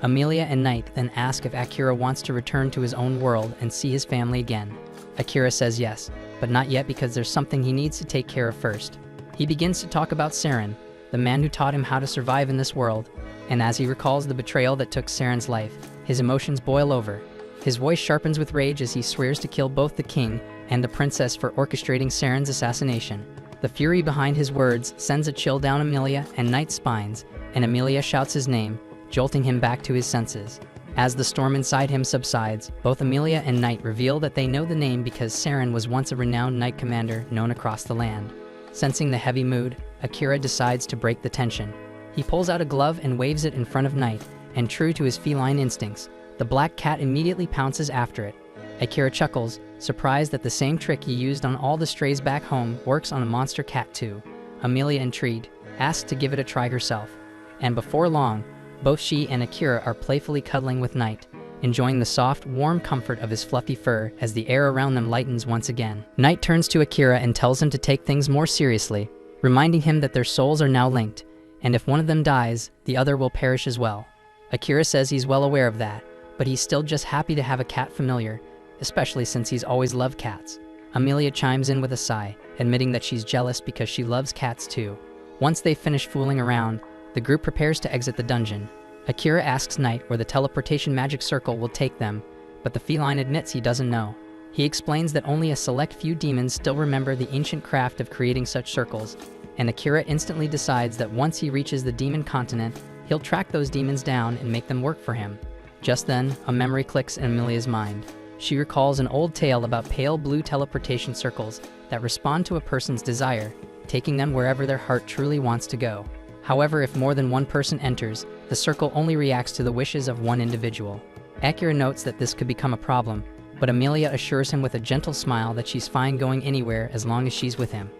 Amelia and Knight then ask if Akira wants to return to his own world and see his family again. Akira says yes, but not yet because there's something he needs to take care of first. He begins to talk about Saren, the man who taught him how to survive in this world, and as he recalls the betrayal that took Saren's life, his emotions boil over. His voice sharpens with rage as he swears to kill both the king and the princess for orchestrating Saren's assassination. The fury behind his words sends a chill down Amelia and Knight's spines, and Amelia shouts his name, jolting him back to his senses. As the storm inside him subsides, both Amelia and Knight reveal that they know the name because Saren was once a renowned knight commander known across the land. Sensing the heavy mood, Akira decides to break the tension. He pulls out a glove and waves it in front of Knight, and true to his feline instincts, the black cat immediately pounces after it. Akira chuckles, surprised that the same trick he used on all the strays back home works on a monster cat too. Amelia, intrigued, asks to give it a try herself. And before long, both she and Akira are playfully cuddling with Knight, enjoying the soft, warm comfort of his fluffy fur as the air around them lightens once again. Knight turns to Akira and tells him to take things more seriously, reminding him that their souls are now linked, and if one of them dies, the other will perish as well. Akira says he's well aware of that, but he's still just happy to have a cat familiar, especially since he's always loved cats. Amelia chimes in with a sigh, admitting that she's jealous because she loves cats too. Once they finish fooling around, the group prepares to exit the dungeon. Akira asks Knight where the teleportation magic circle will take them, but the feline admits he doesn't know. He explains that only a select few demons still remember the ancient craft of creating such circles, and Akira instantly decides that once he reaches the demon continent, he'll track those demons down and make them work for him. Just then, a memory clicks in Amelia's mind. She recalls an old tale about pale blue teleportation circles that respond to a person's desire, taking them wherever their heart truly wants to go. However, if more than one person enters, the circle only reacts to the wishes of one individual. Akira notes that this could become a problem, but Amelia assures him with a gentle smile that she's fine going anywhere as long as she's with him.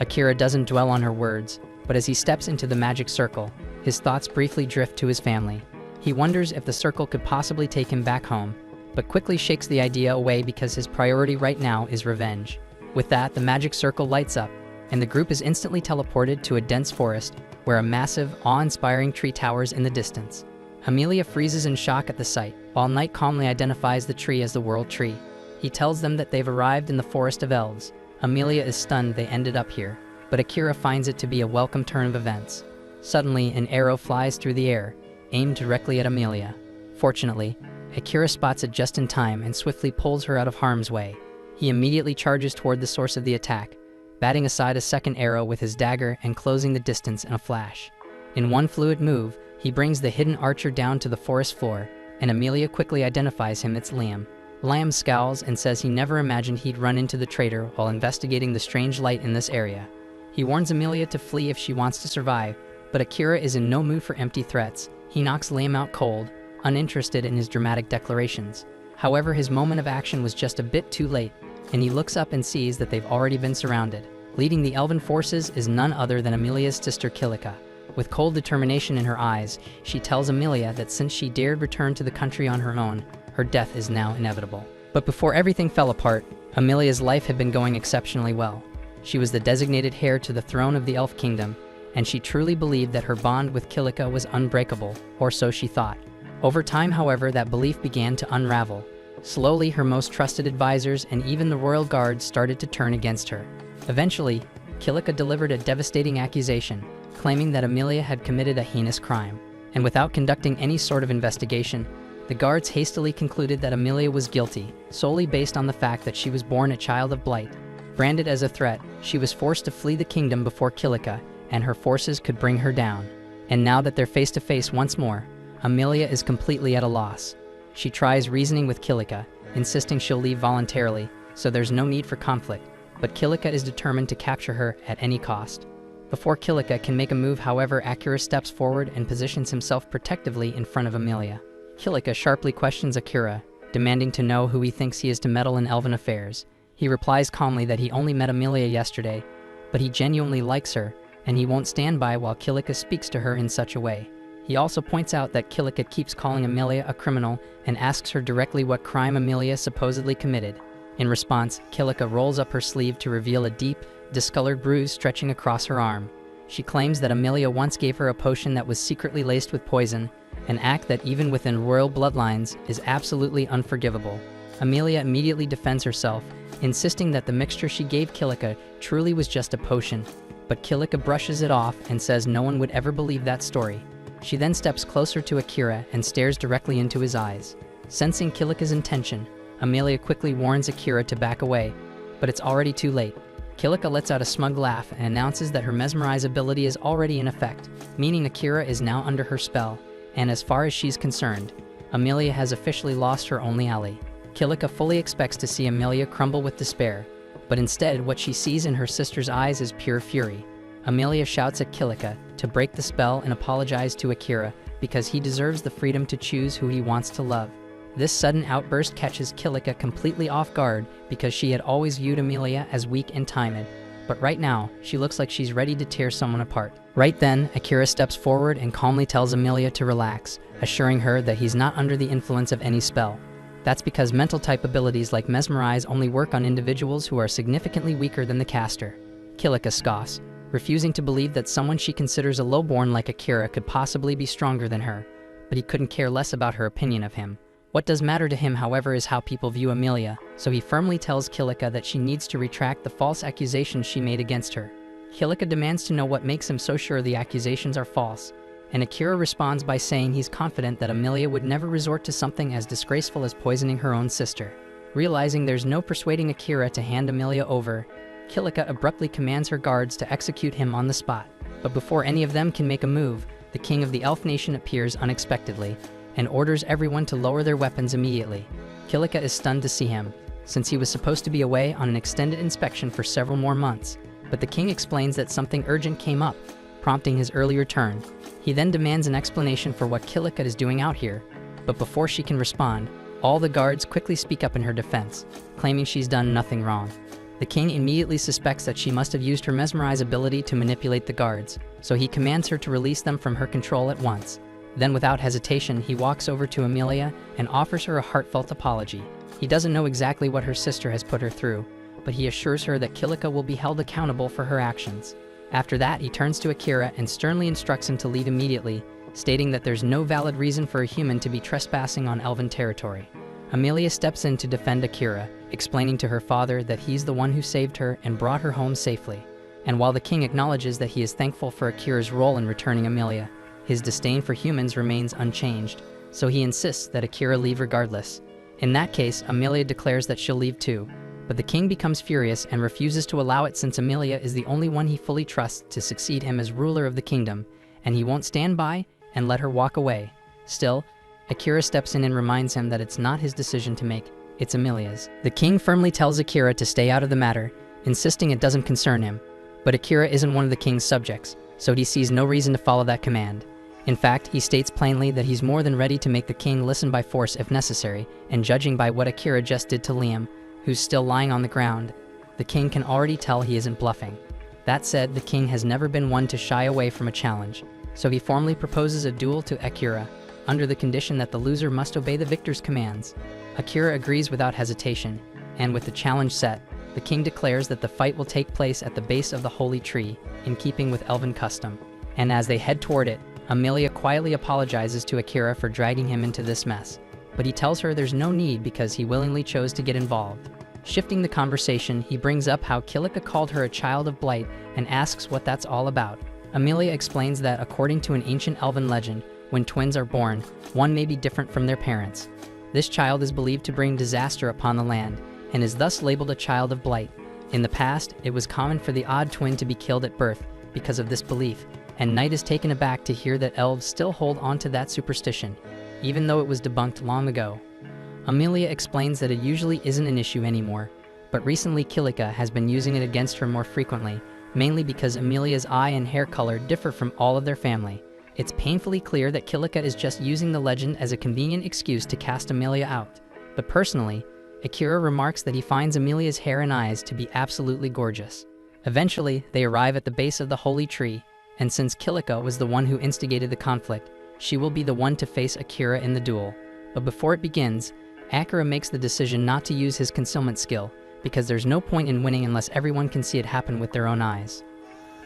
Akira doesn't dwell on her words, but as he steps into the magic circle, his thoughts briefly drift to his family. He wonders if the circle could possibly take him back home, but quickly shakes the idea away because his priority right now is revenge. With that, the magic circle lights up, and the group is instantly teleported to a dense forest where a massive, awe-inspiring tree towers in the distance. Amelia freezes in shock at the sight, while Knight calmly identifies the tree as the World Tree. He tells them that they've arrived in the Forest of Elves. Amelia is stunned they ended up here, but Akira finds it to be a welcome turn of events. Suddenly, an arrow flies through the air, aimed directly at Amelia. Fortunately, Akira spots it just in time and swiftly pulls her out of harm's way. He immediately charges toward the source of the attack, batting aside a second arrow with his dagger and closing the distance in a flash. In one fluid move, he brings the hidden archer down to the forest floor, and Amelia quickly identifies him as Liam. Liam scowls and says he never imagined he'd run into the traitor while investigating the strange light in this area. He warns Amelia to flee if she wants to survive, but Akira is in no mood for empty threats. He knocks Liam out cold, uninterested in his dramatic declarations. However, his moment of action was just a bit too late, and he looks up and sees that they've already been surrounded. Leading the elven forces is none other than Amelia's sister Kilika. With cold determination in her eyes, she tells Amelia that since she dared return to the country on her own, her death is now inevitable. But before everything fell apart, Amelia's life had been going exceptionally well. She was the designated heir to the throne of the Elf Kingdom, and she truly believed that her bond with Kilika was unbreakable, or so she thought. Over time, however, that belief began to unravel. Slowly, her most trusted advisors and even the royal guards started to turn against her. Eventually, Kilika delivered a devastating accusation, claiming that Amelia had committed a heinous crime. And without conducting any sort of investigation, the guards hastily concluded that Amelia was guilty, solely based on the fact that she was born a child of blight. Branded as a threat, she was forced to flee the kingdom before Kilika, and her forces could bring her down. And now that they're face to face once more, Amelia is completely at a loss. She tries reasoning with Kilika, insisting she'll leave voluntarily, so there's no need for conflict, but Kilika is determined to capture her at any cost. Before Kilika can make a move, however, Akira steps forward and positions himself protectively in front of Amelia. Kilika sharply questions Akira, demanding to know who he thinks he is to meddle in elven affairs. He replies calmly that he only met Amelia yesterday, but he genuinely likes her, and he won't stand by while Kilika speaks to her in such a way. He also points out that Kilika keeps calling Amelia a criminal and asks her directly what crime Amelia supposedly committed. In response, Kilika rolls up her sleeve to reveal a deep, discolored bruise stretching across her arm. She claims that Amelia once gave her a potion that was secretly laced with poison, an act that even within royal bloodlines is absolutely unforgivable. Amelia immediately defends herself, insisting that the mixture she gave Kilika truly was just a potion, but Kilika brushes it off and says no one would ever believe that story. She then steps closer to Akira and stares directly into his eyes. Sensing Kilika's intention, Amelia quickly warns Akira to back away, but it's already too late. Kilika lets out a smug laugh and announces that her mesmerize ability is already in effect, meaning Akira is now under her spell, and as far as she's concerned, Amelia has officially lost her only ally. Kilika fully expects to see Amelia crumble with despair, But instead, what she sees in her sister's eyes is pure fury. Amelia shouts at Kilika to break the spell and apologize to Akira because he deserves the freedom to choose who he wants to love. This sudden outburst catches Kilika completely off guard because she had always viewed Amelia as weak and timid, but right now, she looks like she's ready to tear someone apart. Right then, Akira steps forward and calmly tells Amelia to relax, assuring her that he's not under the influence of any spell. That's because mental type abilities like Mesmerize only work on individuals who are significantly weaker than the caster. Kilika scoffs, refusing to believe that someone she considers a lowborn like Akira could possibly be stronger than her, but he couldn't care less about her opinion of him. What does matter to him, however, is how people view Amelia, so he firmly tells Kilika that she needs to retract the false accusations she made against her. Kilika demands to know what makes him so sure the accusations are false, and Akira responds by saying he's confident that Amelia would never resort to something as disgraceful as poisoning her own sister. Realizing there's no persuading Akira to hand Amelia over, Kilika abruptly commands her guards to execute him on the spot. But before any of them can make a move, the king of the elf nation appears unexpectedly and orders everyone to lower their weapons immediately. Kilika is stunned to see him, since he was supposed to be away on an extended inspection for several more months, but the king explains that something urgent came up, prompting his early return. He then demands an explanation for what Kilika is doing out here, but before she can respond, all the guards quickly speak up in her defense, claiming she's done nothing wrong. The king immediately suspects that she must have used her Mesmerize ability to manipulate the guards, so he commands her to release them from her control at once. Then without hesitation, he walks over to Amelia and offers her a heartfelt apology. He doesn't know exactly what her sister has put her through, but he assures her that Kilika will be held accountable for her actions. After that, he turns to Akira and sternly instructs him to leave immediately, stating that there's no valid reason for a human to be trespassing on elven territory. Amelia steps in to defend Akira, explaining to her father that he's the one who saved her and brought her home safely. And while the king acknowledges that he is thankful for Akira's role in returning Amelia, his disdain for humans remains unchanged, so he insists that Akira leave regardless. In that case, Amelia declares that she'll leave too, but the king becomes furious and refuses to allow it since Amelia is the only one he fully trusts to succeed him as ruler of the kingdom, and he won't stand by and let her walk away. Still, Akira steps in and reminds him that it's not his decision to make, it's Amelia's. The king firmly tells Akira to stay out of the matter, insisting it doesn't concern him, but Akira isn't one of the king's subjects, so he sees no reason to follow that command. In fact, he states plainly that he's more than ready to make the king listen by force if necessary, and judging by what Akira just did to Liam, who's still lying on the ground, the king can already tell he isn't bluffing. That said, the king has never been one to shy away from a challenge, so he formally proposes a duel to Akira, under the condition that the loser must obey the victor's commands. Akira agrees without hesitation, and with the challenge set, the king declares that the fight will take place at the base of the holy tree, in keeping with elven custom. And as they head toward it, Amelia quietly apologizes to Akira for dragging him into this mess, but he tells her there's no need because he willingly chose to get involved. Shifting the conversation, he brings up how Kilika called her a child of blight and asks what that's all about. Amelia explains that according to an ancient elven legend, when twins are born, one may be different from their parents. This child is believed to bring disaster upon the land, and is thus labeled a child of blight. In the past, it was common for the odd twin to be killed at birth because of this belief, and Knight is taken aback to hear that elves still hold on to that superstition, even though it was debunked long ago. Amelia explains that it usually isn't an issue anymore, but recently Kilika has been using it against her more frequently, mainly because Amelia's eye and hair color differ from all of their family. It's painfully clear that Kilika is just using the legend as a convenient excuse to cast Amelia out. But personally, Akira remarks that he finds Amelia's hair and eyes to be absolutely gorgeous. Eventually, they arrive at the base of the holy tree, and since Kilika was the one who instigated the conflict, she will be the one to face Akira in the duel. But before it begins, Akira makes the decision not to use his concealment skill, because there's no point in winning unless everyone can see it happen with their own eyes.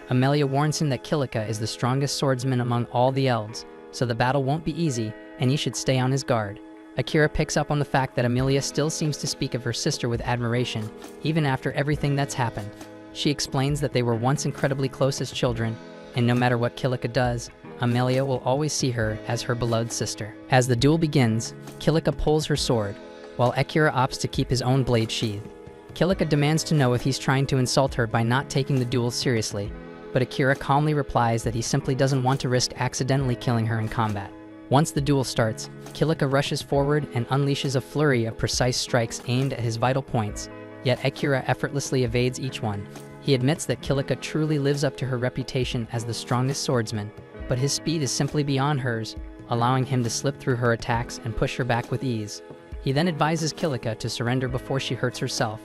Amelia warns him that Kilika is the strongest swordsman among all the elves, so the battle won't be easy, and he should stay on his guard. Akira picks up on the fact that Amelia still seems to speak of her sister with admiration, even after everything that's happened. She explains that they were once incredibly close as children, and no matter what Kilika does, Amelia will always see her as her beloved sister. As the duel begins, Kilika pulls her sword, while Akira opts to keep his own blade sheathed. Kilika demands to know if he's trying to insult her by not taking the duel seriously, but Akira calmly replies that he simply doesn't want to risk accidentally killing her in combat. Once the duel starts, Kilika rushes forward and unleashes a flurry of precise strikes aimed at his vital points, yet Akira effortlessly evades each one. He admits that Kilika truly lives up to her reputation as the strongest swordsman, but his speed is simply beyond hers, allowing him to slip through her attacks and push her back with ease. He then advises Kilika to surrender before she hurts herself,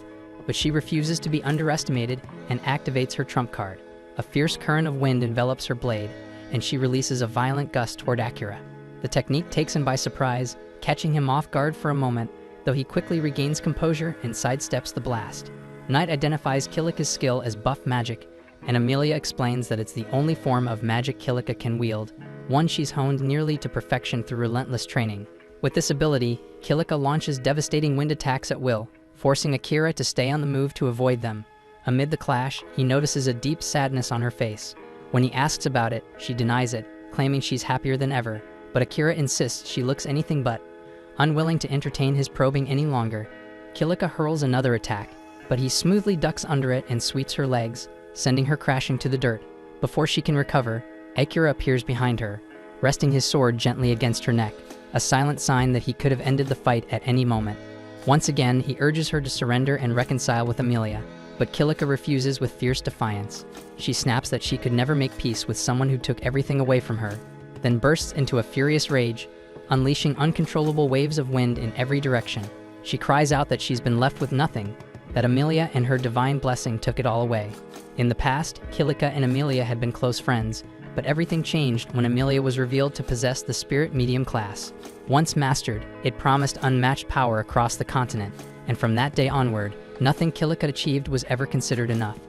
but she refuses to be underestimated and activates her trump card. A fierce current of wind envelops her blade, and she releases a violent gust toward Akira. The technique takes him by surprise, catching him off guard for a moment, though he quickly regains composure and sidesteps the blast. Knight identifies Kilika's skill as buff magic, and Amelia explains that it's the only form of magic Kilika can wield, one she's honed nearly to perfection through relentless training. With this ability, Kilika launches devastating wind attacks at will, forcing Akira to stay on the move to avoid them. Amid the clash, he notices a deep sadness on her face. When he asks about it, she denies it, claiming she's happier than ever, but Akira insists she looks anything but. Unwilling to entertain his probing any longer, Kilika hurls another attack, but he smoothly ducks under it and sweeps her legs, sending her crashing to the dirt. Before she can recover, Akira appears behind her, resting his sword gently against her neck, a silent sign that he could have ended the fight at any moment. Once again, he urges her to surrender and reconcile with Amelia, but Kilika refuses with fierce defiance. She snaps that she could never make peace with someone who took everything away from her, then bursts into a furious rage, unleashing uncontrollable waves of wind in every direction. She cries out that she's been left with nothing, that Amelia and her divine blessing took it all away. In the past, Kilika and Amelia had been close friends, but everything changed when Amelia was revealed to possess the spirit medium class. Once mastered, it promised unmatched power across the continent, and from that day onward, nothing Kilika achieved was ever considered enough.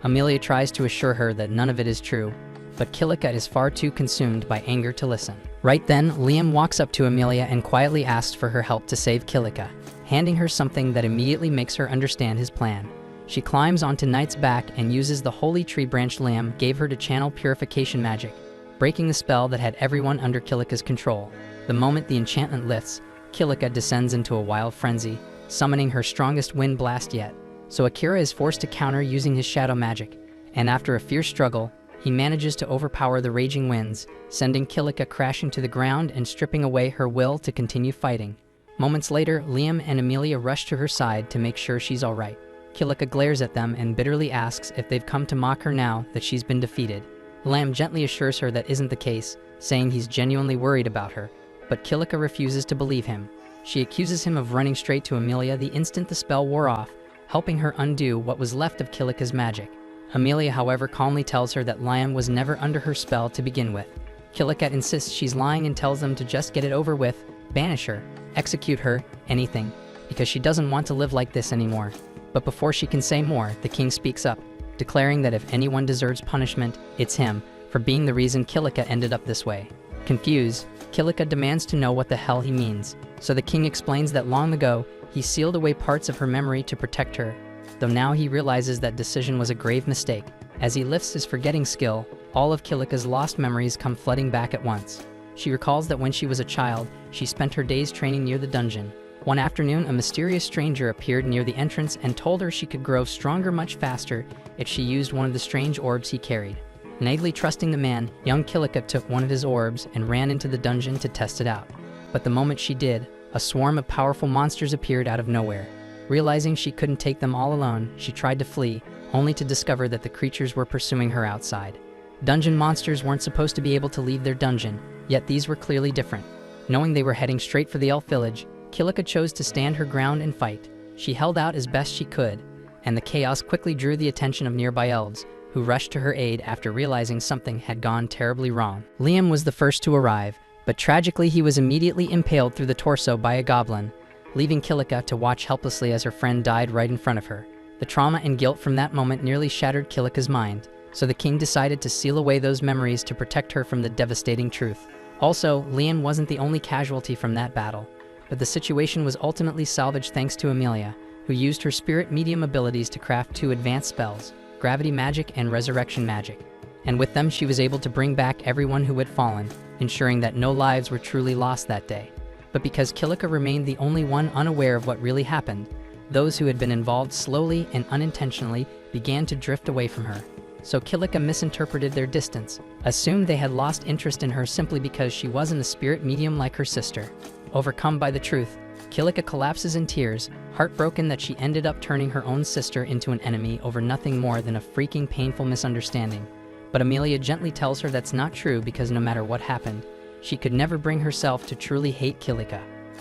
Amelia tries to assure her that none of it is true, but Kilika is far too consumed by anger to listen. Right then, Liam walks up to Amelia and quietly asks for her help to save Kilika, handing her something that immediately makes her understand his plan. She climbs onto Knight's back and uses the holy tree branch Liam gave her to channel purification magic, breaking the spell that had everyone under Kilika's control. The moment the enchantment lifts, Kilika descends into a wild frenzy, summoning her strongest wind blast yet. So Akira is forced to counter using his shadow magic, and after a fierce struggle, he manages to overpower the raging winds, sending Kilika crashing to the ground and stripping away her will to continue fighting. Moments later, Liam and Amelia rush to her side to make sure she's alright. Kilika glares at them and bitterly asks if they've come to mock her now that she's been defeated. Liam gently assures her that isn't the case, saying he's genuinely worried about her, but Kilika refuses to believe him. She accuses him of running straight to Amelia the instant the spell wore off, helping her undo what was left of Kilika's magic. Amelia, however, calmly tells her that Liam was never under her spell to begin with. Kilika insists she's lying and tells them to just get it over with, banish her, execute her, anything, because she doesn't want to live like this anymore. But before she can say more, the king speaks up, declaring that if anyone deserves punishment, it's him, for being the reason Kilika ended up this way. Confused, Kilika demands to know what the hell he means, so the king explains that long ago, he sealed away parts of her memory to protect her, though now he realizes that decision was a grave mistake. As he lifts his forgetting skill, all of Kilika's lost memories come flooding back at once. She recalls that when she was a child, she spent her days training near the dungeon. One afternoon, a mysterious stranger appeared near the entrance and told her she could grow stronger much faster if she used one of the strange orbs he carried. Naively trusting the man, young Kilika took one of his orbs and ran into the dungeon to test it out. But the moment she did, a swarm of powerful monsters appeared out of nowhere. Realizing she couldn't take them all alone, she tried to flee, only to discover that the creatures were pursuing her outside. Dungeon monsters weren't supposed to be able to leave their dungeon, yet these were clearly different. Knowing they were heading straight for the elf village, Kilika chose to stand her ground and fight. She held out as best she could, and the chaos quickly drew the attention of nearby elves, who rushed to her aid after realizing something had gone terribly wrong. Liam was the first to arrive, but tragically he was immediately impaled through the torso by a goblin, leaving Kilika to watch helplessly as her friend died right in front of her. The trauma and guilt from that moment nearly shattered Kilika's mind, so the king decided to seal away those memories to protect her from the devastating truth. Also, Liam wasn't the only casualty from that battle, but the situation was ultimately salvaged thanks to Amelia, who used her spirit medium abilities to craft 2 advanced spells, gravity magic and resurrection magic. And with them she was able to bring back everyone who had fallen, ensuring that no lives were truly lost that day. But because Kilika remained the only one unaware of what really happened, those who had been involved slowly and unintentionally began to drift away from her. So Kilika misinterpreted their distance, assumed they had lost interest in her simply because she wasn't a spirit medium like her sister. Overcome by the truth, Kilika collapses in tears, heartbroken that she ended up turning her own sister into an enemy over nothing more than a freaking painful misunderstanding. But Amelia gently tells her that's not true because no matter what happened, she could never bring herself to truly hate Kilika.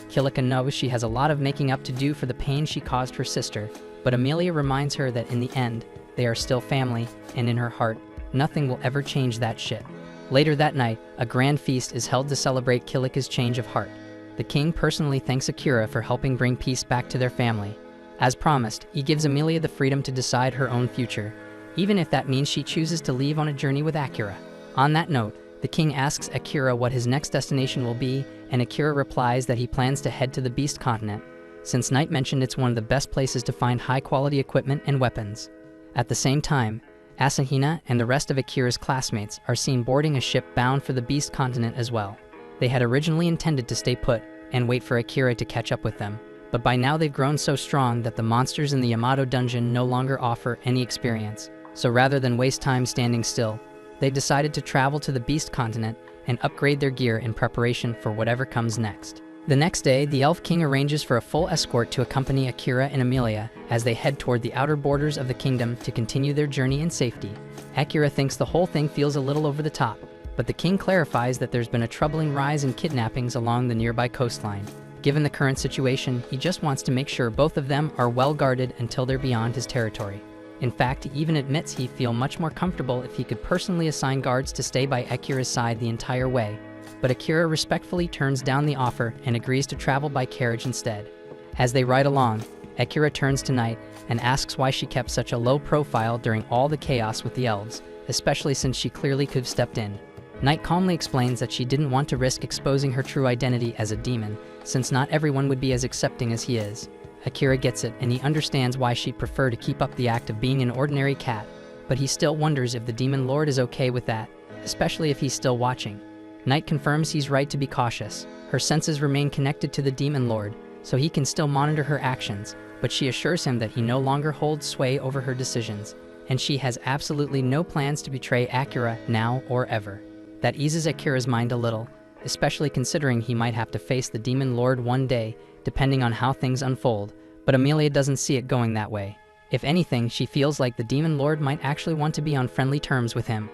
Kilika knows she has a lot of making up to do for the pain she caused her sister, but Amelia reminds her that in the end, they are still family, and in her heart, nothing will ever change that shit. Later that night, a grand feast is held to celebrate Kilika's change of heart. The king personally thanks Akira for helping bring peace back to their family. As promised, he gives Amelia the freedom to decide her own future, even if that means she chooses to leave on a journey with Akira. On that note, the king asks Akira what his next destination will be, and Akira replies that he plans to head to the Beast Continent, since Knight mentioned it's one of the best places to find high-quality equipment and weapons. At the same time, Asahina and the rest of Akira's classmates are seen boarding a ship bound for the Beast Continent as well. They had originally intended to stay put and wait for Akira to catch up with them, but by now they've grown so strong that the monsters in the Yamato dungeon no longer offer any experience. So rather than waste time standing still, they decided to travel to the Beast Continent and upgrade their gear in preparation for whatever comes next. The next day, the Elf King arranges for a full escort to accompany Akira and Amelia as they head toward the outer borders of the kingdom to continue their journey in safety. Akira thinks the whole thing feels a little over the top, but the king clarifies that there's been a troubling rise in kidnappings along the nearby coastline. Given the current situation, he just wants to make sure both of them are well guarded until they're beyond his territory. In fact, he even admits he'd feel much more comfortable if he could personally assign guards to stay by Akira's side the entire way, but Akira respectfully turns down the offer and agrees to travel by carriage instead. As they ride along, Akira turns to Knight and asks why she kept such a low profile during all the chaos with the elves, especially since she clearly could have stepped in. Knight calmly explains that she didn't want to risk exposing her true identity as a demon, since not everyone would be as accepting as he is. Akira gets it, and he understands why she'd prefer to keep up the act of being an ordinary cat, but he still wonders if the Demon Lord is okay with that, especially if he's still watching. Knight confirms he's right to be cautious. Her senses remain connected to the Demon Lord, so he can still monitor her actions, but she assures him that he no longer holds sway over her decisions, and she has absolutely no plans to betray Akira now or ever. That eases Akira's mind a little, especially considering he might have to face the Demon Lord one day, depending on how things unfold, but Amelia doesn't see it going that way. If anything, she feels like the Demon Lord might actually want to be on friendly terms with him,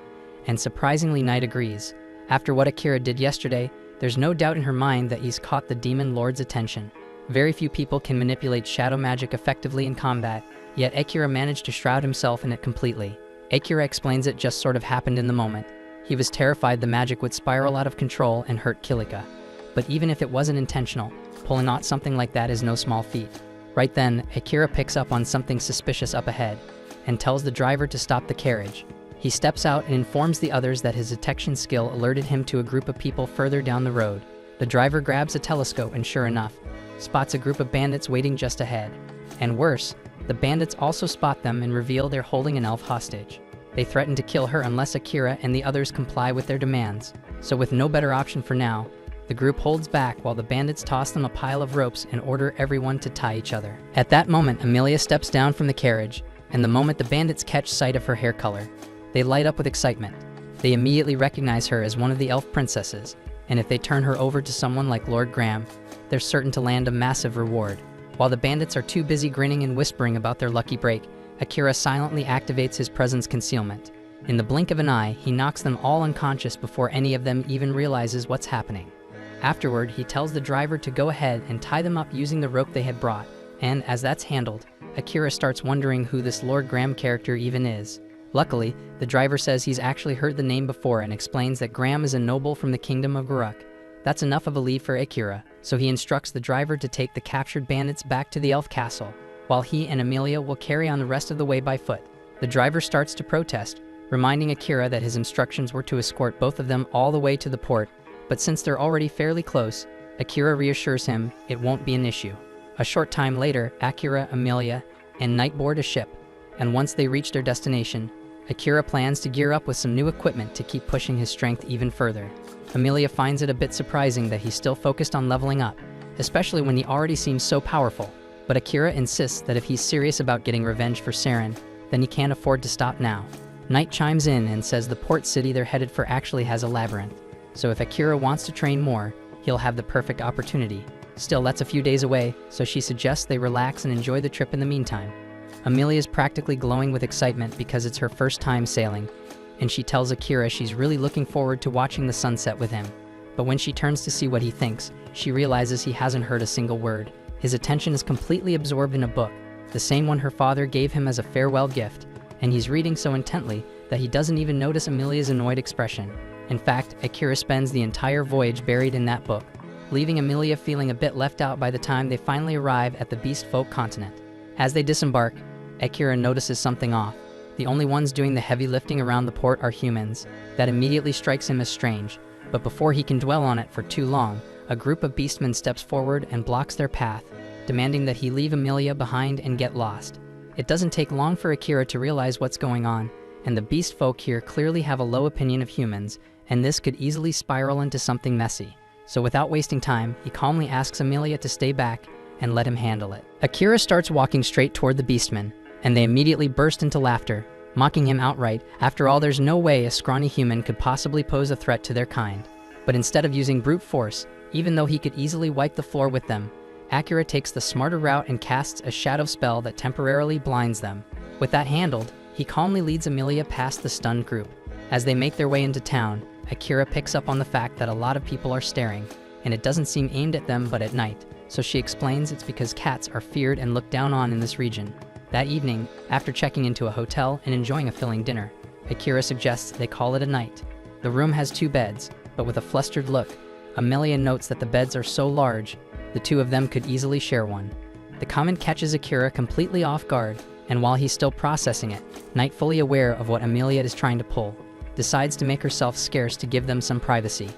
and surprisingly Knight agrees. After what Akira did yesterday, there's no doubt in her mind that he's caught the Demon Lord's attention. Very few people can manipulate shadow magic effectively in combat, yet Akira managed to shroud himself in it completely. Akira explains it just sort of happened in the moment. He was terrified the magic would spiral out of control and hurt Kilika. But even if it wasn't intentional, pulling out something like that is no small feat. Right then, Akira picks up on something suspicious up ahead, and tells the driver to stop the carriage. He steps out and informs the others that his detection skill alerted him to a group of people further down the road. The driver grabs a telescope and sure enough, spots a group of bandits waiting just ahead. And worse, the bandits also spot them and reveal they're holding an elf hostage. They threaten to kill her unless Akira and the others comply with their demands. So with no better option for now, the group holds back while the bandits toss them a pile of ropes and order everyone to tie each other. At that moment, Amelia steps down from the carriage, and the moment the bandits catch sight of her hair color, they light up with excitement. They immediately recognize her as one of the elf princesses, and if they turn her over to someone like Lord Graham, they're certain to land a massive reward. While the bandits are too busy grinning and whispering about their lucky break, Akira silently activates his presence concealment. In the blink of an eye, he knocks them all unconscious before any of them even realizes what's happening. Afterward, he tells the driver to go ahead and tie them up using the rope they had brought, and as that's handled, Akira starts wondering who this Lord Graham character even is. Luckily, the driver says he's actually heard the name before and explains that Graham is a noble from the kingdom of Guruk. That's enough of a lead for Akira, so he instructs the driver to take the captured bandits back to the elf castle, while he and Amelia will carry on the rest of the way by foot. The driver starts to protest, reminding Akira that his instructions were to escort both of them all the way to the port, but since they're already fairly close, Akira reassures him it won't be an issue. A short time later, Akira, Amelia, and Knight board a ship, and once they reach their destination, Akira plans to gear up with some new equipment to keep pushing his strength even further. Amelia finds it a bit surprising that he's still focused on leveling up, especially when he already seems so powerful, but Akira insists that if he's serious about getting revenge for Saren, then he can't afford to stop now. Knight chimes in and says the port city they're headed for actually has a labyrinth, so if Akira wants to train more, he'll have the perfect opportunity. Still, that's a few days away, so she suggests they relax and enjoy the trip in the meantime. Amelia's practically glowing with excitement because it's her first time sailing, and she tells Akira she's really looking forward to watching the sunset with him. But when she turns to see what he thinks, she realizes he hasn't heard a single word. His attention is completely absorbed in a book, the same one her father gave him as a farewell gift, and he's reading so intently that he doesn't even notice Amelia's annoyed expression. In fact, Akira spends the entire voyage buried in that book, leaving Amelia feeling a bit left out by the time they finally arrive at the Beast Folk continent. As they disembark, Akira notices something off. The only ones doing the heavy lifting around the port are humans. That immediately strikes him as strange, but before he can dwell on it for too long, a group of beastmen steps forward and blocks their path, demanding that he leave Amelia behind and get lost. It doesn't take long for Akira to realize what's going on, and the beast folk here clearly have a low opinion of humans, and this could easily spiral into something messy. So without wasting time, he calmly asks Amelia to stay back and let him handle it. Akira starts walking straight toward the beastmen, and they immediately burst into laughter, mocking him outright. After all, there's no way a scrawny human could possibly pose a threat to their kind. But instead of using brute force, even though he could easily wipe the floor with them, Akira takes the smarter route and casts a shadow spell that temporarily blinds them. With that handled, he calmly leads Amelia past the stunned group. As they make their way into town, Akira picks up on the fact that a lot of people are staring, and it doesn't seem aimed at them but at night, so she explains it's because cats are feared and looked down on in this region. That evening, after checking into a hotel and enjoying a filling dinner, Akira suggests they call it a night. The room has 2 beds, but with a flustered look, Amelia notes that the beds are so large, the 2 of them could easily share one. The comment catches Akira completely off guard, and while he's still processing it, Night, fully aware of what Amelia is trying to pull, decides to make herself scarce to give them some privacy.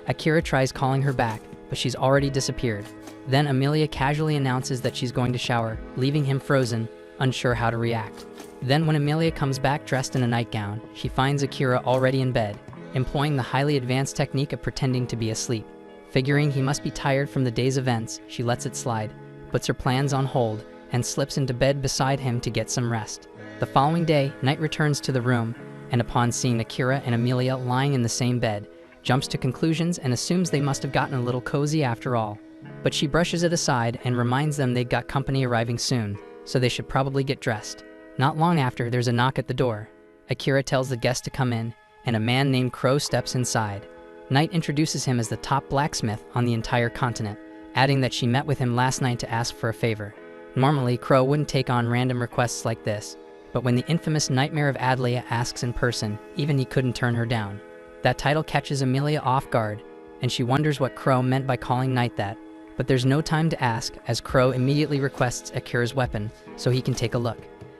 Akira tries calling her back, but she's already disappeared. Then Amelia casually announces that she's going to shower, leaving him frozen, unsure how to react. Then when Amelia comes back dressed in a nightgown, she finds Akira already in bed, employing the highly advanced technique of pretending to be asleep. Figuring he must be tired from the day's events, she lets it slide, puts her plans on hold, and slips into bed beside him to get some rest. The following day, Night returns to the room, and upon seeing Akira and Amelia lying in the same bed, jumps to conclusions and assumes they must have gotten a little cozy after all. But she brushes it aside and reminds them they've got company arriving soon, so they should probably get dressed. Not long after, there's a knock at the door. Akira tells the guest to come in, and a man named Crow steps inside. Night introduces him as the top blacksmith on the entire continent, adding that she met with him last night to ask for a favor. Normally, Crow wouldn't take on random requests like this, but when the infamous Nightmare of Adlia asks in person, even he couldn't turn her down. That title catches Amelia off guard, and she wonders what Crow meant by calling Night that. But there's no time to ask, as Crow immediately requests Akira's weapon so he can take a look.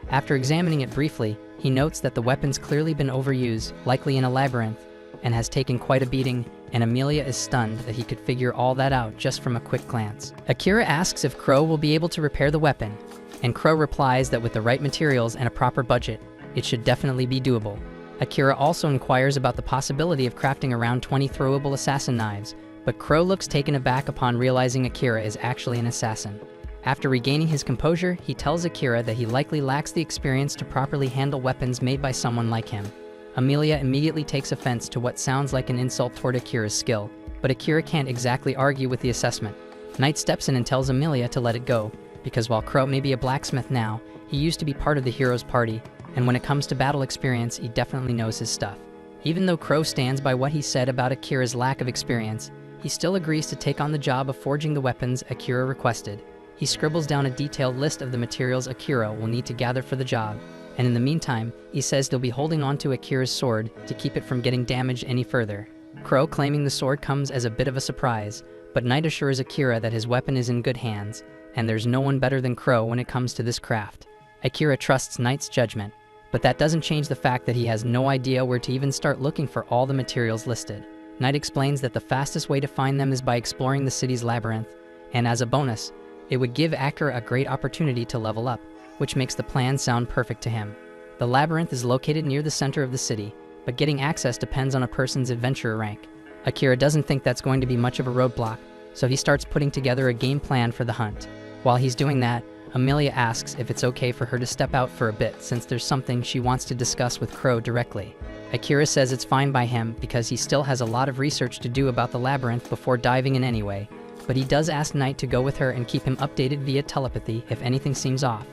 After examining it briefly, he notes that the weapon's clearly been overused, likely in a labyrinth, and has taken quite a beating, and Amelia is stunned that he could figure all that out just from a quick glance. Akira asks if Crow will be able to repair the weapon, and Crow replies that with the right materials and a proper budget, it should definitely be doable. Akira also inquires about the possibility of crafting around 20 throwable assassin knives, but Crow looks taken aback upon realizing Akira is actually an assassin. After regaining his composure, he tells Akira that he likely lacks the experience to properly handle weapons made by someone like him. Amelia immediately takes offense to what sounds like an insult toward Akira's skill, but Akira can't exactly argue with the assessment. Night steps in and tells Amelia to let it go, because while Crow may be a blacksmith now, he used to be part of the hero's party, and when it comes to battle experience, he definitely knows his stuff. Even though Crow stands by what he said about Akira's lack of experience, he still agrees to take on the job of forging the weapons Akira requested. He scribbles down a detailed list of the materials Akira will need to gather for the job, and in the meantime, he says they'll be holding on to Akira's sword to keep it from getting damaged any further. Crow claiming the sword comes as a bit of a surprise, but Night assures Akira that his weapon is in good hands, and there's no one better than Crow when it comes to this craft. Akira trusts Night's judgment, but that doesn't change the fact that he has no idea where to even start looking for all the materials listed. Night explains that the fastest way to find them is by exploring the city's labyrinth, and as a bonus, it would give Akira a great opportunity to level up, which makes the plan sound perfect to him. The labyrinth is located near the center of the city, but getting access depends on a person's adventurer rank. Akira doesn't think that's going to be much of a roadblock, so he starts putting together a game plan for the hunt. While he's doing that, Amelia asks if it's okay for her to step out for a bit since there's something she wants to discuss with Crow directly. Akira says it's fine by him because he still has a lot of research to do about the labyrinth before diving in anyway, but he does ask Knight to go with her and keep him updated via telepathy if anything seems off.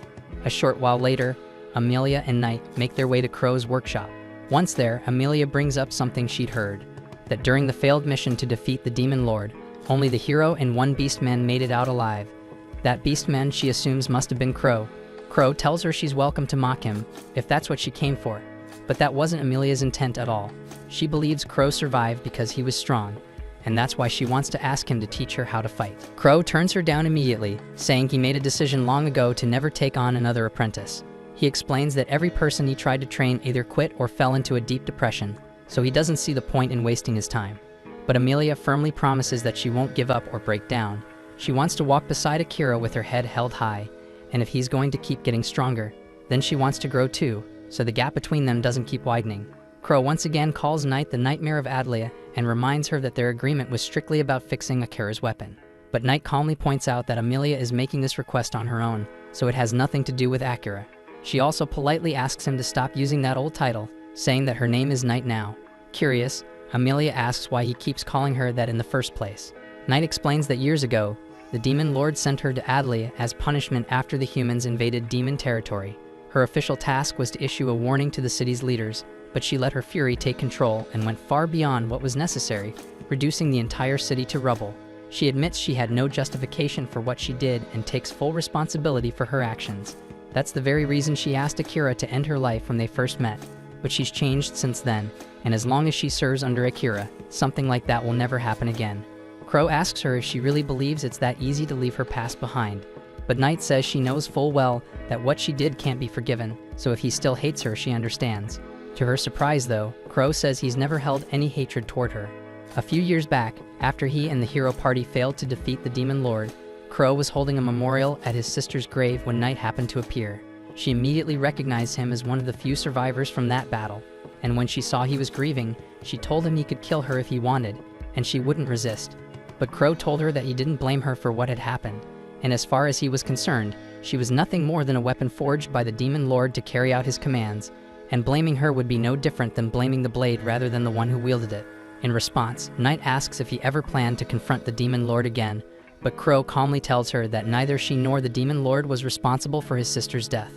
A short while later, Amelia and Knight make their way to Crow's workshop. Once there, Amelia brings up something she'd heard, that during the failed mission to defeat the Demon Lord, only the hero and one beastman made it out alive. That beastman she assumes must have been Crow. Crow tells her she's welcome to mock him, if that's what she came for. But that wasn't Amelia's intent at all. She believes Crow survived because he was strong, and that's why she wants to ask him to teach her how to fight. Crow turns her down immediately, saying he made a decision long ago to never take on another apprentice. He explains that every person he tried to train either quit or fell into a deep depression, so he doesn't see the point in wasting his time. But Amelia firmly promises that she won't give up or break down. She wants to walk beside Akira with her head held high, and if he's going to keep getting stronger, then she wants to grow too, so the gap between them doesn't keep widening. Crow once again calls Knight the Nightmare of Adlia and reminds her that their agreement was strictly about fixing Akira's weapon. But Knight calmly points out that Amelia is making this request on her own, so it has nothing to do with Akira. She also politely asks him to stop using that old title, saying that her name is Knight now. Curious, Amelia asks why he keeps calling her that in the first place. Knight explains that years ago, the Demon Lord sent her to Adlia as punishment after the humans invaded demon territory. Her official task was to issue a warning to the city's leaders, but she let her fury take control and went far beyond what was necessary, reducing the entire city to rubble. She admits she had no justification for what she did and takes full responsibility for her actions. That's the very reason she asked Akira to end her life when they first met, but she's changed since then, and as long as she serves under Akira, something like that will never happen again. Crow asks her if she really believes it's that easy to leave her past behind, but Knight says she knows full well that what she did can't be forgiven, so if he still hates her, she understands. To her surprise though, Crow says he's never held any hatred toward her. A few years back, after he and the hero party failed to defeat the Demon Lord, Crow was holding a memorial at his sister's grave when Knight happened to appear. She immediately recognized him as one of the few survivors from that battle, and when she saw he was grieving, she told him he could kill her if he wanted, and she wouldn't resist. But Crow told her that he didn't blame her for what had happened, and as far as he was concerned, she was nothing more than a weapon forged by the Demon Lord to carry out his commands, and blaming her would be no different than blaming the blade rather than the one who wielded it. In response, Knight asks if he ever planned to confront the Demon Lord again, but Crow calmly tells her that neither she nor the Demon Lord was responsible for his sister's death.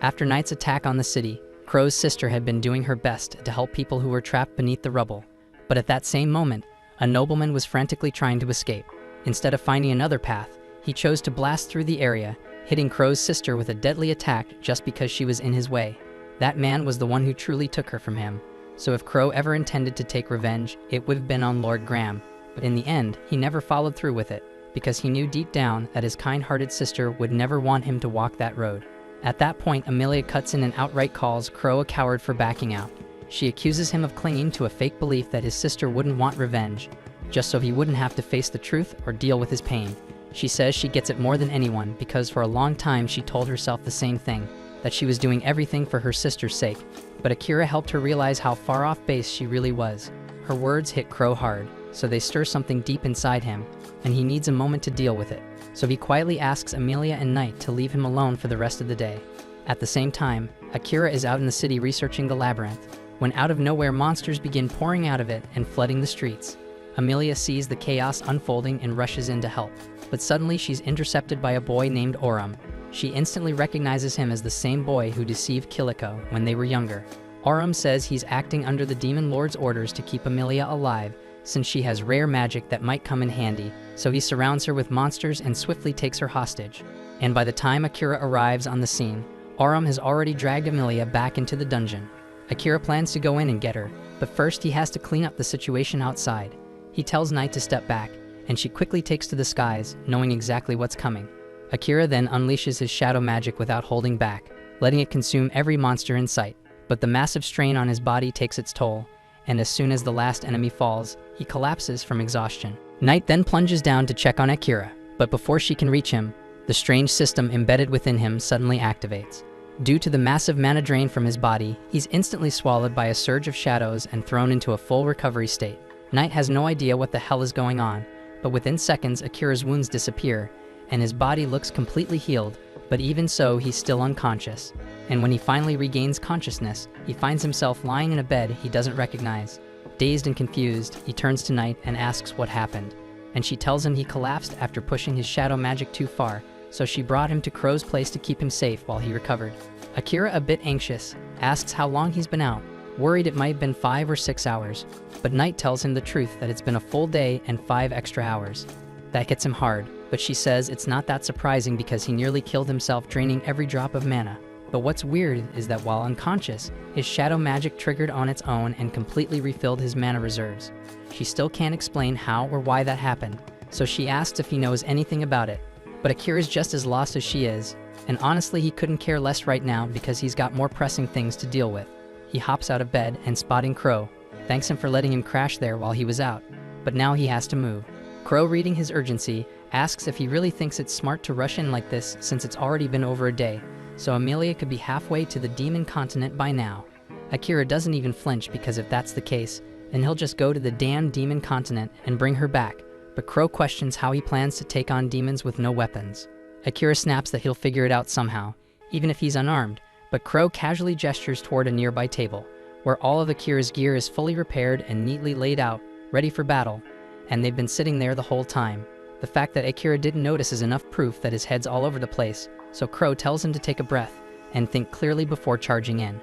After Knight's attack on the city, Crow's sister had been doing her best to help people who were trapped beneath the rubble. But at that same moment, a nobleman was frantically trying to escape. Instead of finding another path, he chose to blast through the area, hitting Crow's sister with a deadly attack just because she was in his way. That man was the one who truly took her from him, so if Crow ever intended to take revenge, it would have been on Lord Graham. But in the end, he never followed through with it, because he knew deep down that his kind-hearted sister would never want him to walk that road. At that point, Amelia cuts in and outright calls Crow a coward for backing out. She accuses him of clinging to a fake belief that his sister wouldn't want revenge, just so he wouldn't have to face the truth or deal with his pain. She says she gets it more than anyone because for a long time she told herself the same thing, that she was doing everything for her sister's sake, but Akira helped her realize how far off base she really was. Her words hit Crow hard, so they stir something deep inside him, and he needs a moment to deal with it. So he quietly asks Amelia and Knight to leave him alone for the rest of the day. At the same time, Akira is out in the city researching the labyrinth, when out of nowhere monsters begin pouring out of it and flooding the streets. Amelia sees the chaos unfolding and rushes in to help, but suddenly she's intercepted by a boy named Oram. She instantly recognizes him as the same boy who deceived Kiliko when they were younger. Oram says he's acting under the Demon Lord's orders to keep Amelia alive, since she has rare magic that might come in handy, so he surrounds her with monsters and swiftly takes her hostage. And by the time Akira arrives on the scene, Oram has already dragged Amelia back into the dungeon. Akira plans to go in and get her, but first he has to clean up the situation outside. He tells Knight to step back, and she quickly takes to the skies, knowing exactly what's coming. Akira then unleashes his shadow magic without holding back, letting it consume every monster in sight. But the massive strain on his body takes its toll, and as soon as the last enemy falls, he collapses from exhaustion. Knight then plunges down to check on Akira, but before she can reach him, the strange system embedded within him suddenly activates. Due to the massive mana drain from his body, he's instantly swallowed by a surge of shadows and thrown into a full recovery state. Knight has no idea what the hell is going on, but within seconds Akira's wounds disappear, and his body looks completely healed, But even so, he's still unconscious. And when he finally regains consciousness, he finds himself lying in a bed he doesn't recognize. Dazed and confused, he turns to Night and asks what happened. And she tells him he collapsed after pushing his shadow magic too far, so she brought him to Crow's place to keep him safe while he recovered. Akira, a bit anxious, asks how long he's been out, worried it might have been 5 or 6 hours. But Night tells him the truth, that it's been a full day and 5 extra hours. That hits him hard, but she says it's not that surprising because he nearly killed himself draining every drop of mana. But what's weird is that while unconscious, his shadow magic triggered on its own and completely refilled his mana reserves. She still can't explain how or why that happened, so she asks if he knows anything about it. But Akira's just as lost as she is, and honestly he couldn't care less right now because he's got more pressing things to deal with. He hops out of bed and, spotting Crow, thanks him for letting him crash there while he was out, but now he has to move. Crow, reading his urgency, asks if he really thinks it's smart to rush in like this since it's already been over a day, so Amelia could be halfway to the demon continent by now. Akira doesn't even flinch because if that's the case, then he'll just go to the damn demon continent and bring her back, but Crow questions how he plans to take on demons with no weapons. Akira snaps that he'll figure it out somehow, even if he's unarmed, but Crow casually gestures toward a nearby table, where all of Akira's gear is fully repaired and neatly laid out, ready for battle, and they've been sitting there the whole time. The fact that Akira didn't notice is enough proof that his head's all over the place, so Crow tells him to take a breath and think clearly before charging in.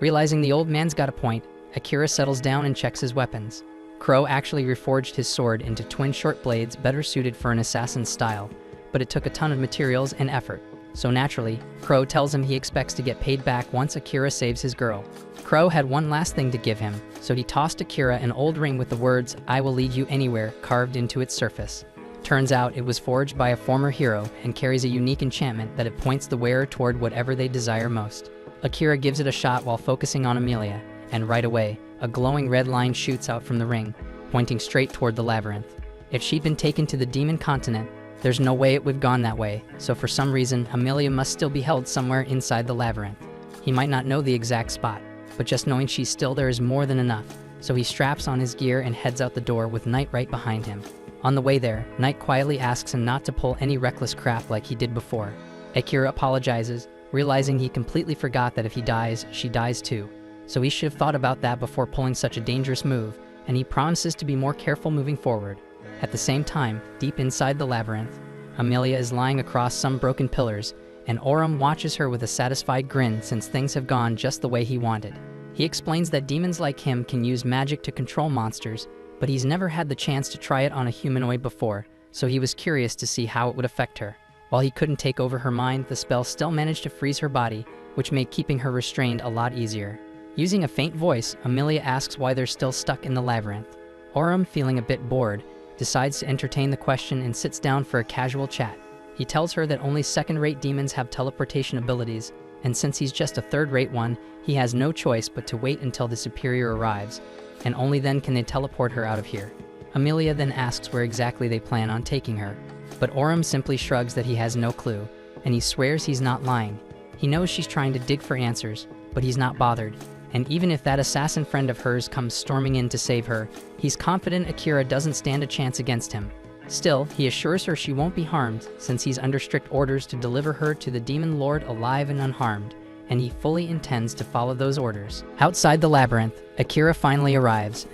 Realizing the old man's got a point, Akira settles down and checks his weapons. Crow actually reforged his sword into twin short blades better suited for an assassin's style, but it took a ton of materials and effort. So naturally, Crow tells him he expects to get paid back once Akira saves his girl. Crow had one last thing to give him, so he tossed Akira an old ring with the words, "I will lead you anywhere," carved into its surface. Turns out it was forged by a former hero and carries a unique enchantment that it points the wearer toward whatever they desire most. Akira gives it a shot while focusing on Amelia, and right away, a glowing red line shoots out from the ring, pointing straight toward the labyrinth. If she'd been taken to the demon continent, there's no way it would have gone that way, so for some reason, Amelia must still be held somewhere inside the labyrinth. He might not know the exact spot, but just knowing she's still there is more than enough, so he straps on his gear and heads out the door with Night right behind him. On the way there, Night quietly asks him not to pull any reckless crap like he did before. Akira apologizes, realizing he completely forgot that if he dies, she dies too. So he should have thought about that before pulling such a dangerous move, and he promises to be more careful moving forward. At the same time, deep inside the labyrinth, Amelia is lying across some broken pillars, and Oram watches her with a satisfied grin since things have gone just the way he wanted. He explains that demons like him can use magic to control monsters, but he's never had the chance to try it on a humanoid before, so he was curious to see how it would affect her. While he couldn't take over her mind, the spell still managed to freeze her body, which made keeping her restrained a lot easier. Using a faint voice, Amelia asks why they're still stuck in the labyrinth. Oram, feeling a bit bored, decides to entertain the question and sits down for a casual chat. He tells her that only second-rate demons have teleportation abilities, and since he's just a third-rate one, he has no choice but to wait until the superior arrives, and only then can they teleport her out of here. Amelia then asks where exactly they plan on taking her, but Oram simply shrugs that he has no clue, and he swears he's not lying. He knows she's trying to dig for answers, but he's not bothered, and even if that assassin friend of hers comes storming in to save her, he's confident Akira doesn't stand a chance against him. Still, he assures her she won't be harmed since he's under strict orders to deliver her to the demon lord alive and unharmed, and he fully intends to follow those orders. Outside the labyrinth, Akira finally arrives,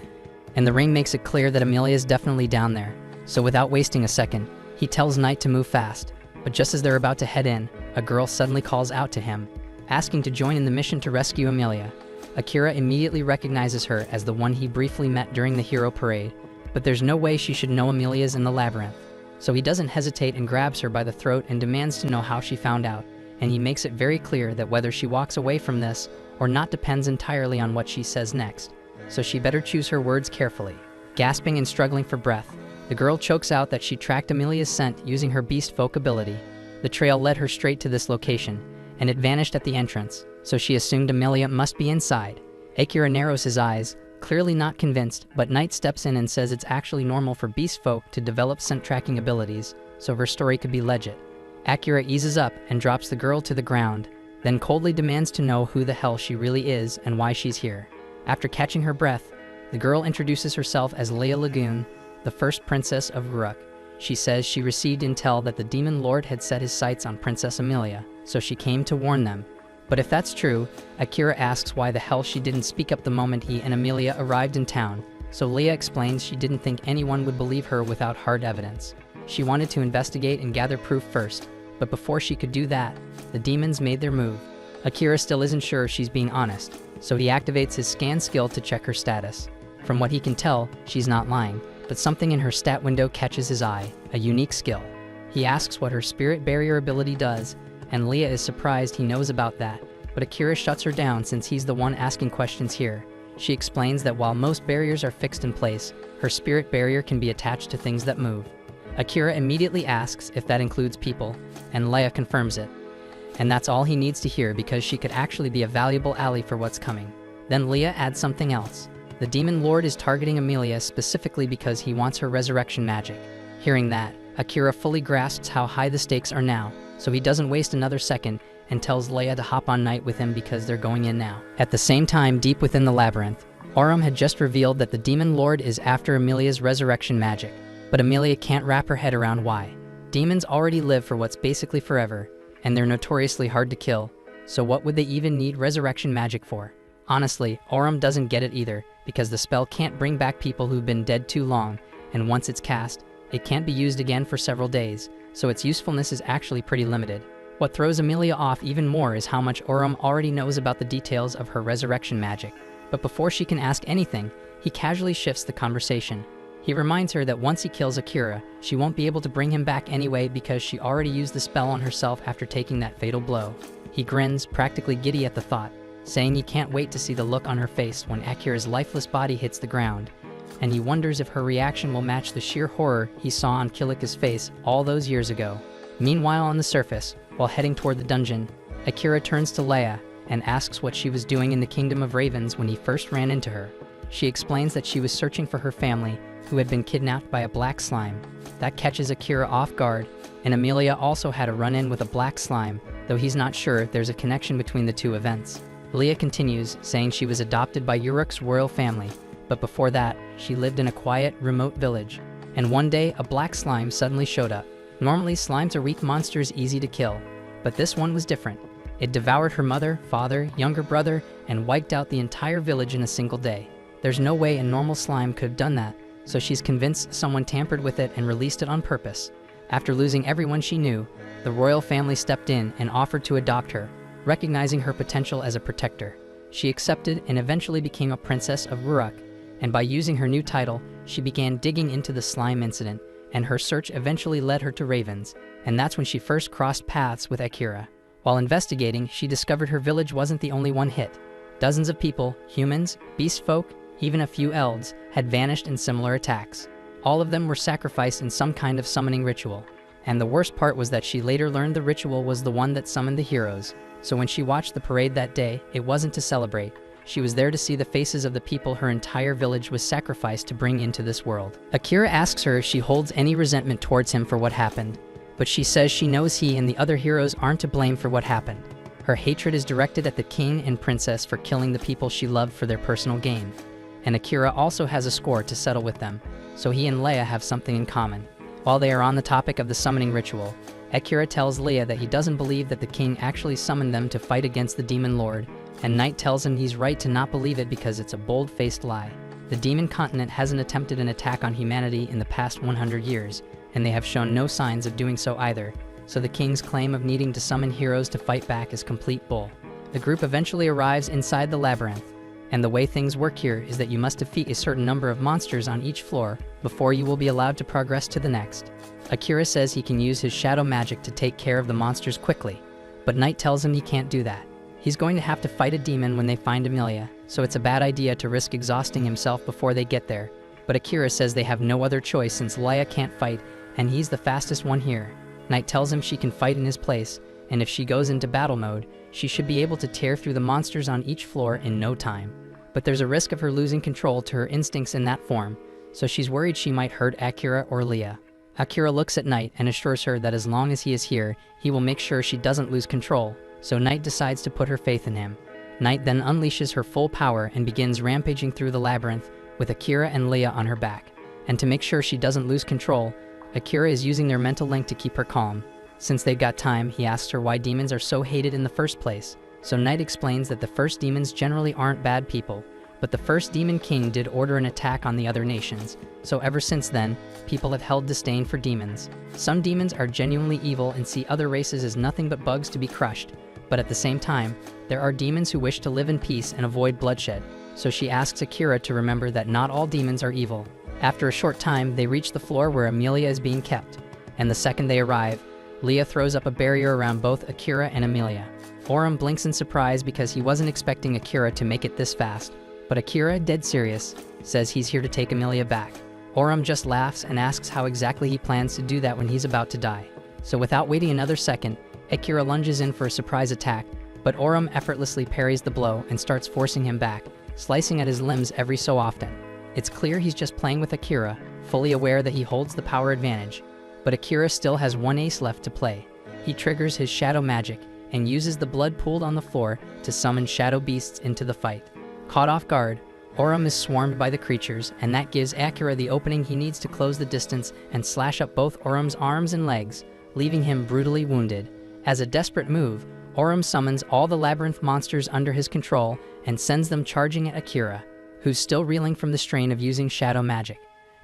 and the ring makes it clear that Amelia is definitely down there, so without wasting a second, he tells Night to move fast. But just as they're about to head in, a girl suddenly calls out to him, asking to join in the mission to rescue Amelia. Akira immediately recognizes her as the one he briefly met during the hero parade, but there's no way she should know Amelia's in the labyrinth. So he doesn't hesitate and grabs her by the throat and demands to know how she found out, and he makes it very clear that whether she walks away from this or not depends entirely on what she says next, so she better choose her words carefully. Gasping and struggling for breath, the girl chokes out that she tracked Amelia's scent using her beast folk ability. The trail led her straight to this location, and it vanished at the entrance, so she assumed Amelia must be inside. Akira narrows his eyes, clearly not convinced, but Night steps in and says it's actually normal for beast folk to develop scent tracking abilities, so her story could be legit. Akira eases up and drops the girl to the ground, then coldly demands to know who the hell she really is and why she's here. After catching her breath, the girl introduces herself as Leia Lagoon, the first princess of Uruk. She says she received intel that the demon lord had set his sights on Princess Amelia, so she came to warn them. But if that's true, Akira asks why the hell she didn't speak up the moment he and Emilia arrived in town, so Leah explains she didn't think anyone would believe her without hard evidence. She wanted to investigate and gather proof first, but before she could do that, the demons made their move. Akira still isn't sure she's being honest, so he activates his scan skill to check her status. From what he can tell, she's not lying, but something in her stat window catches his eye, a unique skill. He asks what her spirit barrier ability does, and Leah is surprised he knows about that, but Akira shuts her down since he's the one asking questions here. She explains that while most barriers are fixed in place, her spirit barrier can be attached to things that move. Akira immediately asks if that includes people, and Leah confirms it. And that's all he needs to hear because she could actually be a valuable ally for what's coming. Then Leah adds something else. The Demon Lord is targeting Emilia specifically because he wants her resurrection magic. Hearing that, Akira fully grasps how high the stakes are now, so he doesn't waste another second and tells Leia to hop on Night with him because they're going in now. At the same time, deep within the labyrinth, Aurum had just revealed that the Demon Lord is after Emilia's resurrection magic, but Emilia can't wrap her head around why. Demons already live for what's basically forever, and they're notoriously hard to kill, so what would they even need resurrection magic for? Honestly, Aurum doesn't get it either, because the spell can't bring back people who've been dead too long, and once it's cast, it can't be used again for several days, so its usefulness is actually pretty limited. What throws Emilia off even more is how much Aurum already knows about the details of her resurrection magic. But before she can ask anything, he casually shifts the conversation. He reminds her that once he kills Akira, she won't be able to bring him back anyway because she already used the spell on herself after taking that fatal blow. He grins, practically giddy at the thought, saying he can't wait to see the look on her face when Akira's lifeless body hits the ground, and he wonders if her reaction will match the sheer horror he saw on Kilika's face all those years ago. Meanwhile, on the surface, while heading toward the dungeon, Akira turns to Leia and asks what she was doing in the Kingdom of Ravens when he first ran into her. She explains that she was searching for her family, who had been kidnapped by a black slime. That catches Akira off guard, and Emilia also had a run-in with a black slime, though he's not sure if there's a connection between the two events. Leah continues, saying she was adopted by Uruk's royal family, but before that, she lived in a quiet, remote village. And one day, a black slime suddenly showed up. Normally, slimes are weak monsters easy to kill, but this one was different. It devoured her mother, father, younger brother, and wiped out the entire village in a single day. There's no way a normal slime could have done that, so she's convinced someone tampered with it and released it on purpose. After losing everyone she knew, the royal family stepped in and offered to adopt her, recognizing her potential as a protector. She accepted and eventually became a princess of Uruk, and by using her new title, she began digging into the slime incident, and her search eventually led her to Ravens, and that's when she first crossed paths with Akira. While investigating, she discovered her village wasn't the only one hit. Dozens of people, humans, beast folk, even a few elves, had vanished in similar attacks. All of them were sacrificed in some kind of summoning ritual. And the worst part was that she later learned the ritual was the one that summoned the heroes. So when she watched the parade that day, it wasn't to celebrate. She was there to see the faces of the people her entire village was sacrificed to bring into this world. Akira asks her if she holds any resentment towards him for what happened, but she says she knows he and the other heroes aren't to blame for what happened. Her hatred is directed at the king and princess for killing the people she loved for their personal gain. And Akira also has a score to settle with them, so he and Leia have something in common. While they are on the topic of the summoning ritual, Akira tells Leia that he doesn't believe that the king actually summoned them to fight against the Demon Lord, and Knight tells him he's right to not believe it because it's a bold-faced lie. The Demon Continent hasn't attempted an attack on humanity in the past 100 years, and they have shown no signs of doing so either, so the king's claim of needing to summon heroes to fight back is complete bull. The group eventually arrives inside the labyrinth, and the way things work here is that you must defeat a certain number of monsters on each floor before you will be allowed to progress to the next. Akira says he can use his shadow magic to take care of the monsters quickly, but Knight tells him he can't do that. He's going to have to fight a demon when they find Emilia, so it's a bad idea to risk exhausting himself before they get there. But Akira says they have no other choice since Leia can't fight, and he's the fastest one here. Knight tells him she can fight in his place, and if she goes into battle mode, she should be able to tear through the monsters on each floor in no time. But there's a risk of her losing control to her instincts in that form, so she's worried she might hurt Akira or Leia. Akira looks at Knight and assures her that as long as he is here, he will make sure she doesn't lose control, so Knight decides to put her faith in him. Knight then unleashes her full power and begins rampaging through the labyrinth with Akira and Leia on her back. And to make sure she doesn't lose control, Akira is using their mental link to keep her calm. Since they've got time, he asks her why demons are so hated in the first place. So Knight explains that the first demons generally aren't bad people, but the first demon king did order an attack on the other nations. So ever since then, people have held disdain for demons. Some demons are genuinely evil and see other races as nothing but bugs to be crushed. But at the same time, there are demons who wish to live in peace and avoid bloodshed. So she asks Akira to remember that not all demons are evil. After a short time, they reach the floor where Amelia is being kept. And the second they arrive, Leah throws up a barrier around both Akira and Amelia. Oram blinks in surprise because he wasn't expecting Akira to make it this fast. But Akira, dead serious, says he's here to take Amelia back. Oram just laughs and asks how exactly he plans to do that when he's about to die. So without waiting another second, Akira lunges in for a surprise attack, but Oram effortlessly parries the blow and starts forcing him back, slicing at his limbs every so often. It's clear he's just playing with Akira, fully aware that he holds the power advantage. But Akira still has one ace left to play. He triggers his shadow magic and uses the blood pooled on the floor to summon shadow beasts into the fight. Caught off guard, Oram is swarmed by the creatures, and that gives Akira the opening he needs to close the distance and slash up both Oram's arms and legs, leaving him brutally wounded. As a desperate move, Oram summons all the labyrinth monsters under his control and sends them charging at Akira, who's still reeling from the strain of using shadow magic.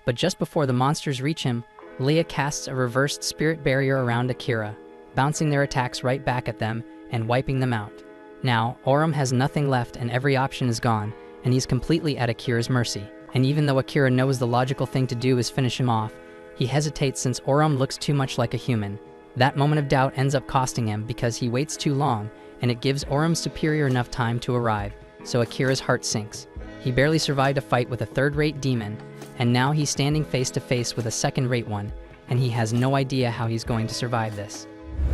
But just before the monsters reach him, Leah casts a reversed spirit barrier around Akira, bouncing their attacks right back at them and wiping them out. Now, Oram has nothing left and every option is gone, and he's completely at Akira's mercy. And even though Akira knows the logical thing to do is finish him off, he hesitates since Oram looks too much like a human. That moment of doubt ends up costing him because he waits too long, and it gives Oram's superior enough time to arrive, so Akira's heart sinks. He barely survived a fight with a third-rate demon, and now he's standing face-to-face with a second-rate one, and he has no idea how he's going to survive this.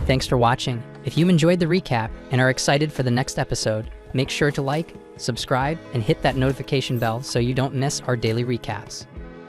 Thanks for watching. If you enjoyed the recap and are excited for the next episode, make sure to like, subscribe, and hit that notification bell so you don't miss our daily recaps.